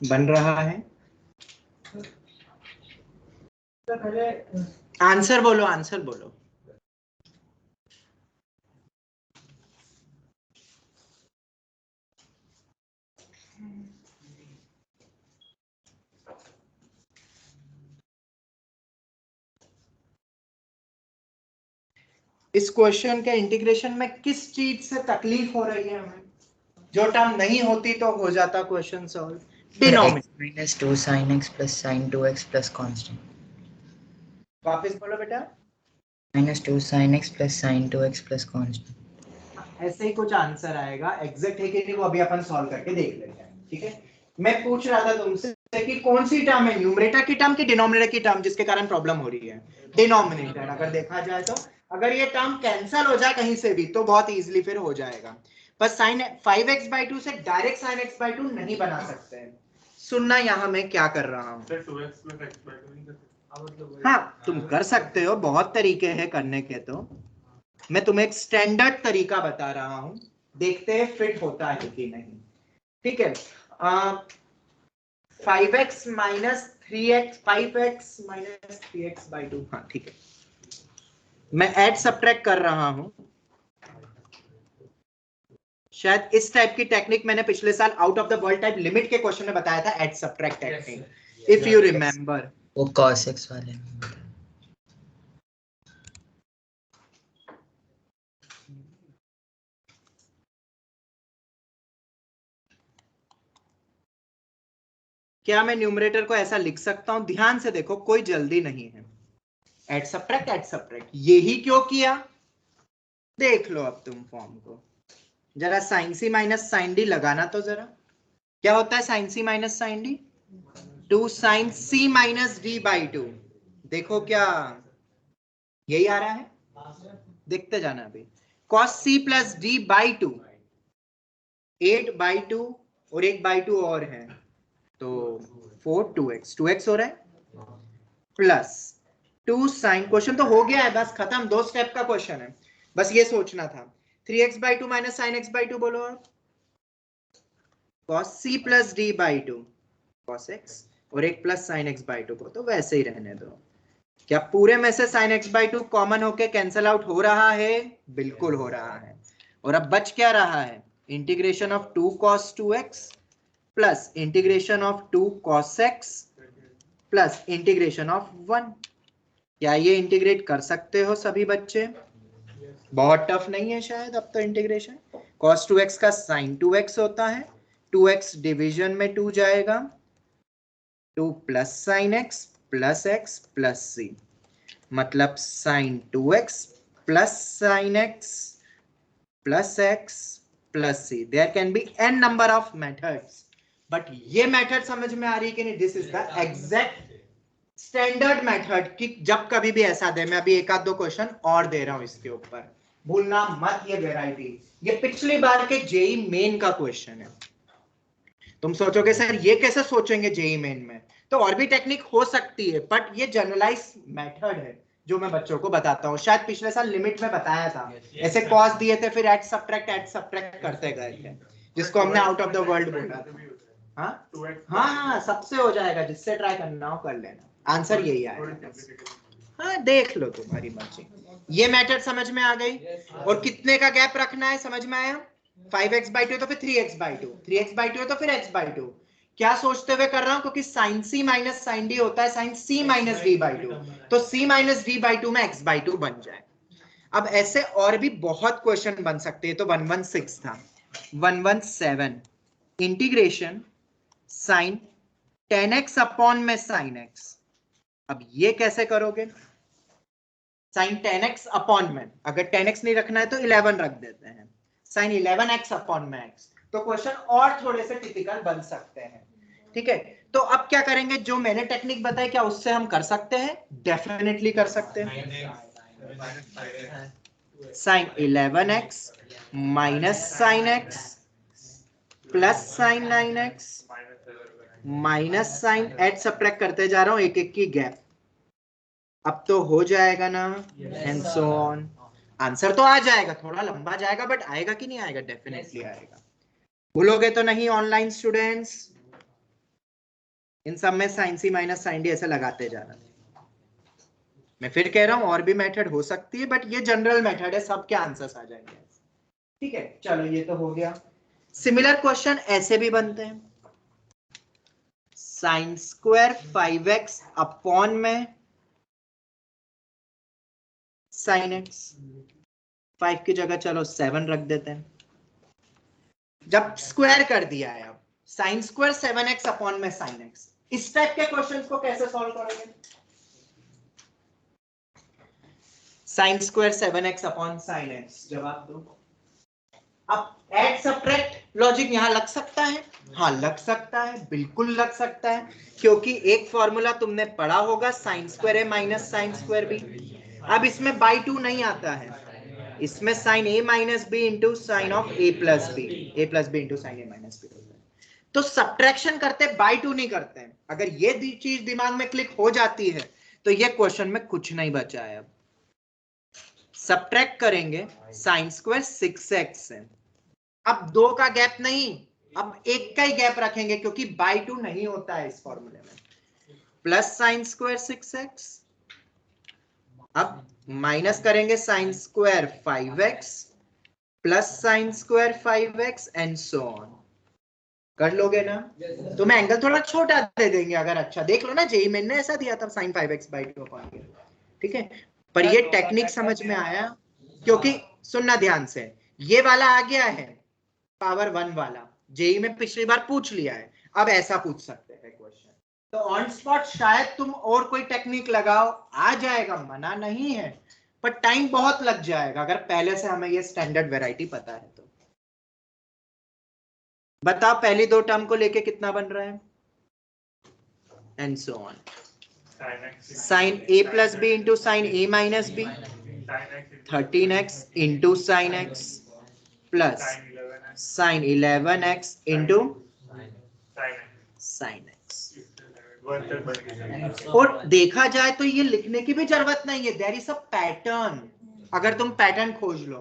बन रहा है, आंसर बोलो, आंसर बोलो। इस क्वेश्चन के इंटीग्रेशन में किस चीज से तकलीफ हो रही है हमें? जो टर्म नहीं होती तो हो जाता question solve. Denominator -2 sin x plus sin 2x plus constant। वापस बोलो बेटा। -2 sin x plus sin 2x plus constant। ऐसे ही कुछ आंसर आएगा, एग्जैक्ट है कि नहीं वो अभी अपन सॉल्व करके देख लेते हैं, ठीक है। मैं पूछ रहा था तुमसे कि कौन सी टर्म है, न्यूमरेटर की टर्म की डिनोमिनेटर की टर्म, जिसके कारण प्रॉब्लम हो रही है? डिनोमिनेटर। अगर देखा जाए तो अगर ये टर्म कैंसिल हो जाए कहीं से भी तो बहुत इजीली फिर हो जाएगा। पर साइन 5x/2 से डायरेक्ट sin x/2 नहीं बना सकते हैं। सुनना यहाँ मैं क्या कर रहा हूँ। हाँ तुम कर सकते हो, बहुत तरीके हैं करने के, तो मैं तुम्हें एक स्टैंडर्ड तरीका बता रहा हूँ, देखते हैं फिट होता है कि नहीं। ठीक है, 5x माइनस 3x 5x-3x/2, हाँ ठीक है, मैं ऐड सब्ट्रैक्ट कर रहा हूं। शायद इस टाइप की टेक्निक मैंने पिछले साल out of the world type limit के क्वेश्चन में बताया था, add subtract technique, if you remember. वो cos x वाले में। क्या मैं न्यूमरेटर को ऐसा लिख सकता हूं? ध्यान से देखो, कोई जल्दी नहीं है। ऐड सब्ट्रैक्ट यही क्यों किया, देख लो अब तुम फॉर्म को जरा। sin c minus sin d लगाना तो जरा, क्या होता है sin c minus sin d? 2 sin c minus d/2। देखो क्या यही आ रहा है, देखते जाना अभी। cos c प्लस d/2, 8/2 और 1/2 और है, तो 4 2x हो रहा है, प्लस 2 sin, क्वेश्चन तो हो गया है, बस खत्म, 2 स्टेप का क्वेश्चन है, बस ये सोचना था। 3x/2 माइनस sin x/2 बोलो आप, cos c plus d/2 cos x और एक प्लस sin x/2 को तो वैसे ही रहने दो। क्या पूरे में से sin x/2 कॉमन होके कैंसल आउट हो रहा है? बिल्कुल हो रहा है। और अब बच क्या रहा है? Integration of 2 cos 2x plus integration of 2 cos x plus integration of 1। क्या ये इंटीग्रेट कर सकते हो सभी बच्चे? बहुत टफ नहीं है शायद अब तो इंटीग्रेशन। cos 2x का sin 2x होता है, 2x डिवीजन में 2 जाएगा, 2 plus sin x plus c, मतलब sin 2x plus sin x plus c। There can be n number of methods, but ये मेथड समझ में आ रही है कि नहीं? This is the exact standard method कि जब कभी भी ऐसा दे, मैं अभी एक आध दो क्वेश्चन और दे रहा हूं इसके ऊपर, भूलना मत ये वैरायटी। ये पिछली बार के जेई मेन का क्वेश्चन है। तुम सोचोगे सर ये कैसे सोचेंगे जेई मेन में, तो और भी टेक्निक हो सकती है, बट ये जनरलाइज मेथड है जो मैं बच्चों को बताता हूँ। शायद पिछले साल लिमिट में बताया था, ऐसे कॉस दिए थे, फिर ऐड सब्ट्रैक्ट करते गए थे, जिसको हमने आउट ऑफ द वर्ल्ड बोला था। हाँ सबसे हो जाएगा, जिससे ट्राई करना हो कर लेना, आंसर यही आएगा। हाँ देख लो, तुम्हारी मर्जी। ये मेथड समझ में आ गई। और कितने का गैप रखना है समझ में आया? 5x/2 तो फिर 3x/2, 3x/2 है तो फिर x/2। क्या सोचते हुए कर रहा हूं? क्योंकि sin c minus sin d होता है sin c माइनस d/2, तो c माइनस d/2 में x/2 बन जाए। अब ऐसे और भी बहुत क्वेश्चन बन सकते हैं, तो 116 था, 117 इंटीग्रेशन sin 10x अपॉन में sin x। अब ये कैसे करोगे? sin 10x अपॉन में, अगर 10x नहीं रखना है तो 11 रख देते हैं, sin 11x अपॉन में x। तो क्वेश्चन और थोड़े से टिपिकल बन सकते हैं। ठीक है, तो अब क्या करेंगे? जो मैंने टेक्निक बताई, क्या उससे हम कर सकते हैं? डेफिनेटली कर सकते हैं। sin 11x minus sin x plus sin 9x minus sin, add subtract करते जा रहा हूं एक एक की गैप। अब तो हो जाएगा ना, एंड सो ऑन। आंसर तो आ जाएगा, थोड़ा लंबा जाएगा, बट आएगा कि नहीं आएगा? डेफिनेटली आएगा। भूलोगे तो नहीं ऑनलाइन स्टूडेंट्स? इन सब में sin c minus sin d ऐसे लगाते जाना। मैं फिर कह रहा हूं और भी मेथड हो सकती है, बट ये जनरल मेथड है, सबके आंसर्स आ जाएंगे। ठीक है, चलो ये तो हो गया। सिमिलर क्वेश्चन ऐसे भी बनते हैं, sin स्क्वायर 5x अपॉन में sin x। 5 की जगह चलो 7 रख देते हैं। जब स्क्वायर कर दिया है, अब sin स्क्वायर 7x अपॉन में sin x, इस टाइप के क्वेश्चंस को कैसे सॉल्व करोगे? sin square 7x upon sin x, जवाब दो। अब ऐड सब्ट्रैक्ट लॉजिक यहां लग सकता है? हाँ लग सकता है, बिल्कुल लग सकता है, क्योंकि एक फॉर्मूला तुमने पढ़ा होगा, sin स्क्वायर है माइनस sin स्क्वायर भी। अब इसमें बाई 2 नहीं आता है, इसमें sine A minus B into sine of A plus B into sine A minus B. तो सब्ट्रैक्शन करते बाय टू नहीं करते हैं। अगर ये चीज दिमाग में क्लिक हो जाती है तो ये क्वेश्चन में कुछ नहीं बचा है। अब सब्ट्रैक्ट करेंगे साइन स्क्वायर 6x से। अब 2 का गैप नहीं, अब 1 का ही गैप रखेंगे क्योंकि बाय टू नहीं होता है इस फॉर्मूले में। प्लस साइन स्क्वायर 6x, अब माइनस करेंगे sine square 5x plus sine square 5x and so on. कर लोगे ना? तो मैं एंगल थोड़ा छोटा दे देंगे अगर अच्छा देख लो ना, जेई मैंने ऐसा दिया था sin 5x/2। ठीक है, पर ये टेक्निक समझ में आया क्योंकि सुनना ध्यान से, ये वाला आ गया है पावर 1 वाला, जेई में पिछली बार पूछ लिया है, अब ऐसा पूछ सकते हैं क्वेश्चन। तो ऑन स्पॉट शायद तुम और कोई टेक्निक लगाओ, आ जाएगा, मना नहीं है, पर टाइम बहुत लग जाएगा अगर पहले से हमें ये स्टैंडर्ड वैरायटी पता है तो। बताओ पहली 2 टर्म को लेके कितना बन रहा है, and so on. Sine A plus B into sine A minus B, 13x into sine x plus sine 11x into sine x. और देखा जाए तो ये लिखने की भी जरूरत नहीं है, देयर इज अ पैटर्न। अगर तुम पैटर्न खोज लो,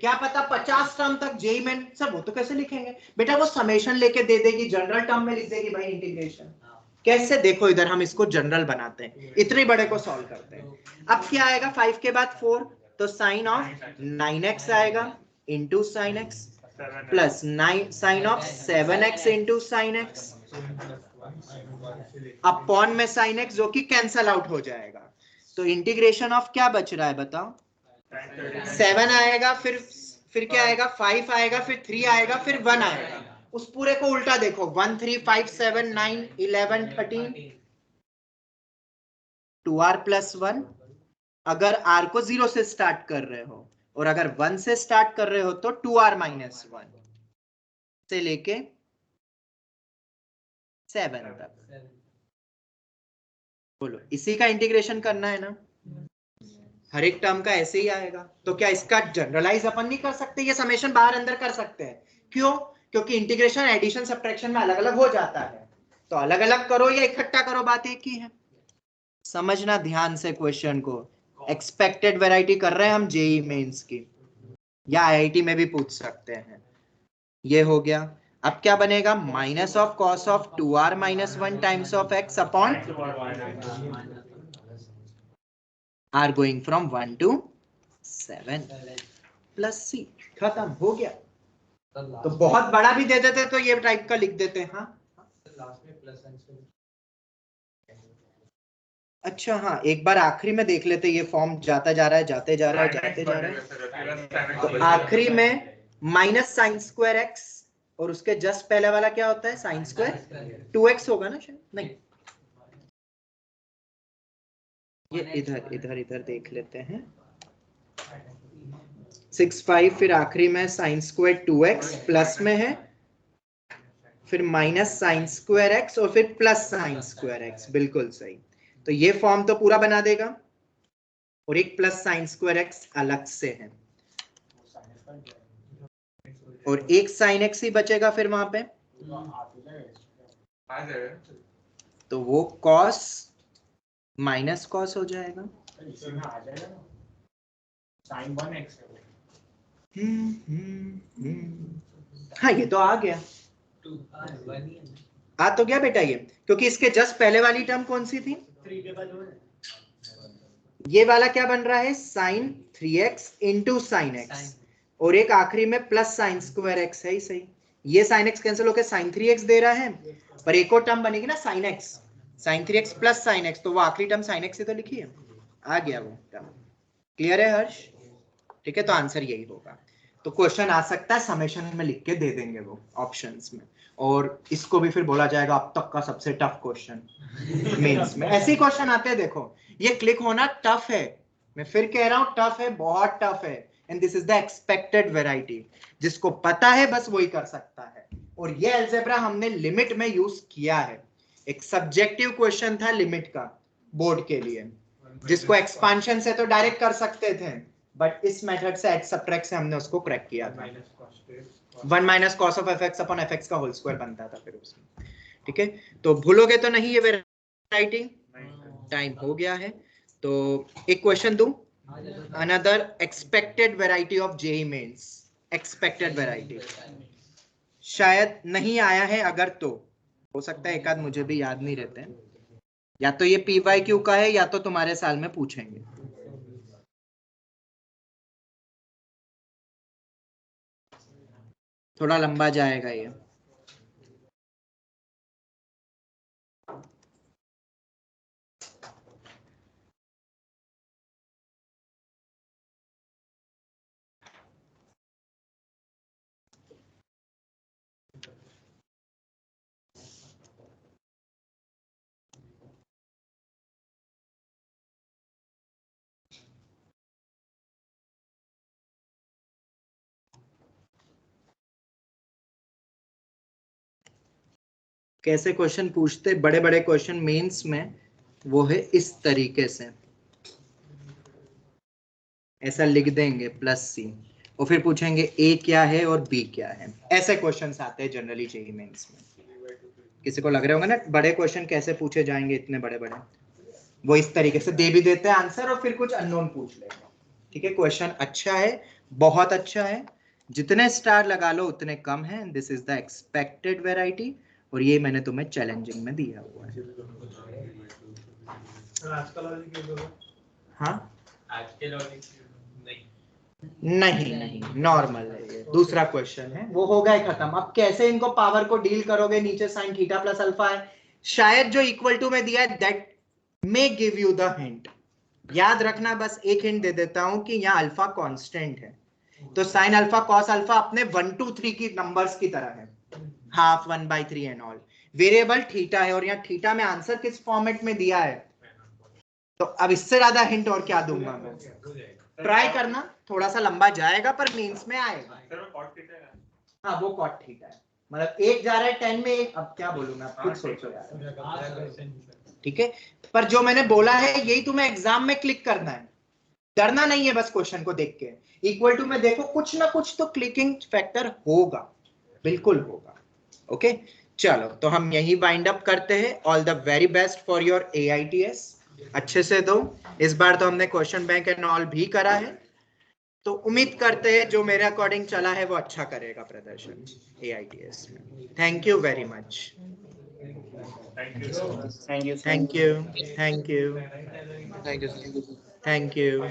क्या पता 50 टर्म तक जेई में सब, वो तो कैसे लिखेंगे बेटा, वो समेशन लेके दे देगी, जनरल टर्म में लिख देगी भाई इंटीग्रेशन। कैसे, देखो इधर हम इसको जनरल बनाते हैं, इतने बड़े को सॉल्व करते हैं। अब क्या आएगा 5 के बाद 4, तो साइन ऑफ 9x आएगा into sine x plus sign of 7x into sine x upon में साइन एक्स, जो कि कैंसल आउट हो जाएगा। तो इंटीग्रेशन ऑफ क्या बच रहा है बताओ, 7 आएगा, फिर क्या आएगा, 5 आएगा, फिर 3 आएगा, फिर 1 आएगा। उस पूरे को उल्टा देखो, 1 3 5 7 9 11 13, 2r प्लस 1। अगर r को 0 से स्टार्ट कर रहे हो और अगर 1 से स्टार्ट कर रहे हो तो 2r माइनस 1 से लेके 7 तक। बोलो, इसी का इंटीग्रेशन करना है ना, हर एक टर्म का ऐसे ही आएगा। तो क्या इसका जनरलाइज अपन नहीं कर सकते, ये समेशन बाहर अंदर कर सकते हैं? क्यों? क्योंकि इंटीग्रेशन एडिशन सब्ट्रैक्शन में अलग अलग हो जाता है, तो अलग अलग करो या इकट्ठा करो, बात एक ही है। समझना ध्यान से क्वेश्चन को, एक्सपेक्टेड वैरायटी कर रहे हैं हम जेई मेंस की, या आईआईटी में भी पूछ सकते हैं। ये हो गया। अब क्या बनेगा, minus of cos of 2r minus 1 times of x upon r going from 1 to 7 plus c। खत्म हो गया। तो बहुत बड़ा भी दे देते तो ये टाइप का लिख देते हैं। हाँ अच्छा, हाँ एक बार आखिरी में देख लेते, ये फॉर्म जाता जा रहा है, जाते जा रहा है, जाते जा रहा है। तो आखिरी में माइनस साइन स्क्वायर एक्स, और उसके जस्ट पहले वाला क्या होता है, साइन स्क्वायर 2x होगा ना शायद, नहीं ये इधर इधर इधर देख लेते हैं, 6 5, फिर आखिरी में साइन स्क्वायर 2x प्लस में है, फिर माइनस साइन स्क्वायर एक्स और फिर प्लस साइन स्क्वायर एक्स। बिल्कुल सही। तो ये फॉर्म तो पूरा बना देगा, और एक प्लस साइन स्क्वायर एक्स अलग से है, और एक साइन एक्स ही बचेगा फिर वहां पे, तो वो कॉस माइनस कॉस हो जाएगा। हाँ ये तो आ गया, आ तो गया बेटा ये, क्योंकि इसके जस्ट पहले वाली टर्म कौन सी थी, ये वाला क्या बन रहा है, sign 3x into sine x, और एक आखिरी में प्लस साइन स्क्वायर एक्स है ही सही। ये साइन एक्स कैंसिल होकर साइन 3x दे रहा है, पर एक और टर्म बनेगी ना sine x, sine 3x plus sine x, तो वो आखिरी टर्म साइन एक्स से तो लिखी है, आ गया वो टर्म। क्लियर है हर्ष? ठीक है, तो आंसर यही होगा। तो क्वेश्चन आ सकता है समेशन में लिख के दे देंगे वो ऑप्शंस में, और इसको भी फिर बोला जाएगा अब तक का सबसे टफ क्वेश्चन मेंस में। ऐसे ही क्वेश्चन आते हैं, देखो ये क्लिक होना टफ है, मैं फिर कह रहा हूं टफ है, बहुत टफ है, and this is the expected variety. जिसको पता है बस वही कर सकता है, और ये अलजेब्रा हमने लिमिट में यूज किया है। एक सब्जेक्टिव क्वेश्चन था लिमिट का बोर्ड के लिए, जिसको एक्सपांशन से तो डायरेक्ट कर सकते थे, बट इस मेथड से एड सब्ट्रैक्ट से हमने उसको क्रैक किया था। 1 minus cos of fx upon fx का होल स्क्वायर बनता था फिर उसमें। ठीक है, तो भूलोगे तो नहीं ये वेराइटी। टाइम हो गया है, तो एक क्वेश्चन दूं। Another expected variety of JEE mains, expected variety शायद नहीं आया है, अगर तो हो सकता है एक आध मुझे भी याद नहीं रहते हैं, या तो ये PYQ का है या तो तुम्हारे साल में पूछेंगे। थोड़ा लंबा जाएगा ये। कैसे क्वेश्चन पूछते बड़े बड़े क्वेश्चन मेंस में, वो है इस तरीके से, ऐसा लिख देंगे +C और फिर पूछेंगे A क्या है और B क्या है। ऐसे क्वेश्चंस आते हैं जनरली जेईई मेंस में। किसी को लग रहे होंगे ना बड़े क्वेश्चन कैसे पूछे जाएंगे इतने बड़े बड़े, वो इस तरीके से दे भी देते हैं आंसर और फिर कुछ अननोन पूछ लेंगे। ठीक है, क्वेश्चन अच्छा है, बहुत अच्छा है, जितने स्टार लगा लो उतने कम है। This is the expected variety और ये मैंने तुम्हें चैलेंजिंग में दिया हुआ है। हाँ नहीं नॉर्मल है ये। दूसरा क्वेश्चन है वो हो गया खत्म। अब कैसे इनको पावर को डील करोगे, नीचे साइन थीटा प्लस अल्फा है, शायद जो इक्वल टू में दिया है that may give you the hint. याद रखना, बस एक हिंट दे देता हूं कि यहाँ अल्फा कांस्टेंट है, तो साइन अल्फा कॉस अल्फा अपने 1 2 3 की नंबर्स की तरह है, half 1/3 and all. Variable theta है और यहाँ थीटा में आंसर किस फॉर्मेट में दिया है, तो अब इससे ज्यादा हिंट और क्या दूंगा मैं। ट्राई करना, थोड़ा सा लंबा जाएगा पर मीन्स में आएगा। हाँ वो कॉट थीटा है, मतलब एक जा रहा है 10 में एक, अब क्या बोलूं मैं, खुद सोचो यार। ठीक है, पर जो मैंने बोला है यही तुम्हें एग्जाम में क्लिक करना है, डरना नहीं है बस क्वेश्चन को देख के। इक्वल टू में देखो कुछ ना कुछ तो क्लिकिंग फैक्टर होगा, बिल्कुल होगा। ओके चलो, तो हम यही वाइंड अप करते हैं। All the very best for your AITS, अच्छे से दो। इस बार तो हमने क्वेश्चन बैंक एंड ऑल भी करा है, तो उम्मीद करते हैं जो मेरे अकॉर्डिंग चला है वो अच्छा करेगा प्रदर्शन AITS में। Thank you very much. Thank you. Thank you.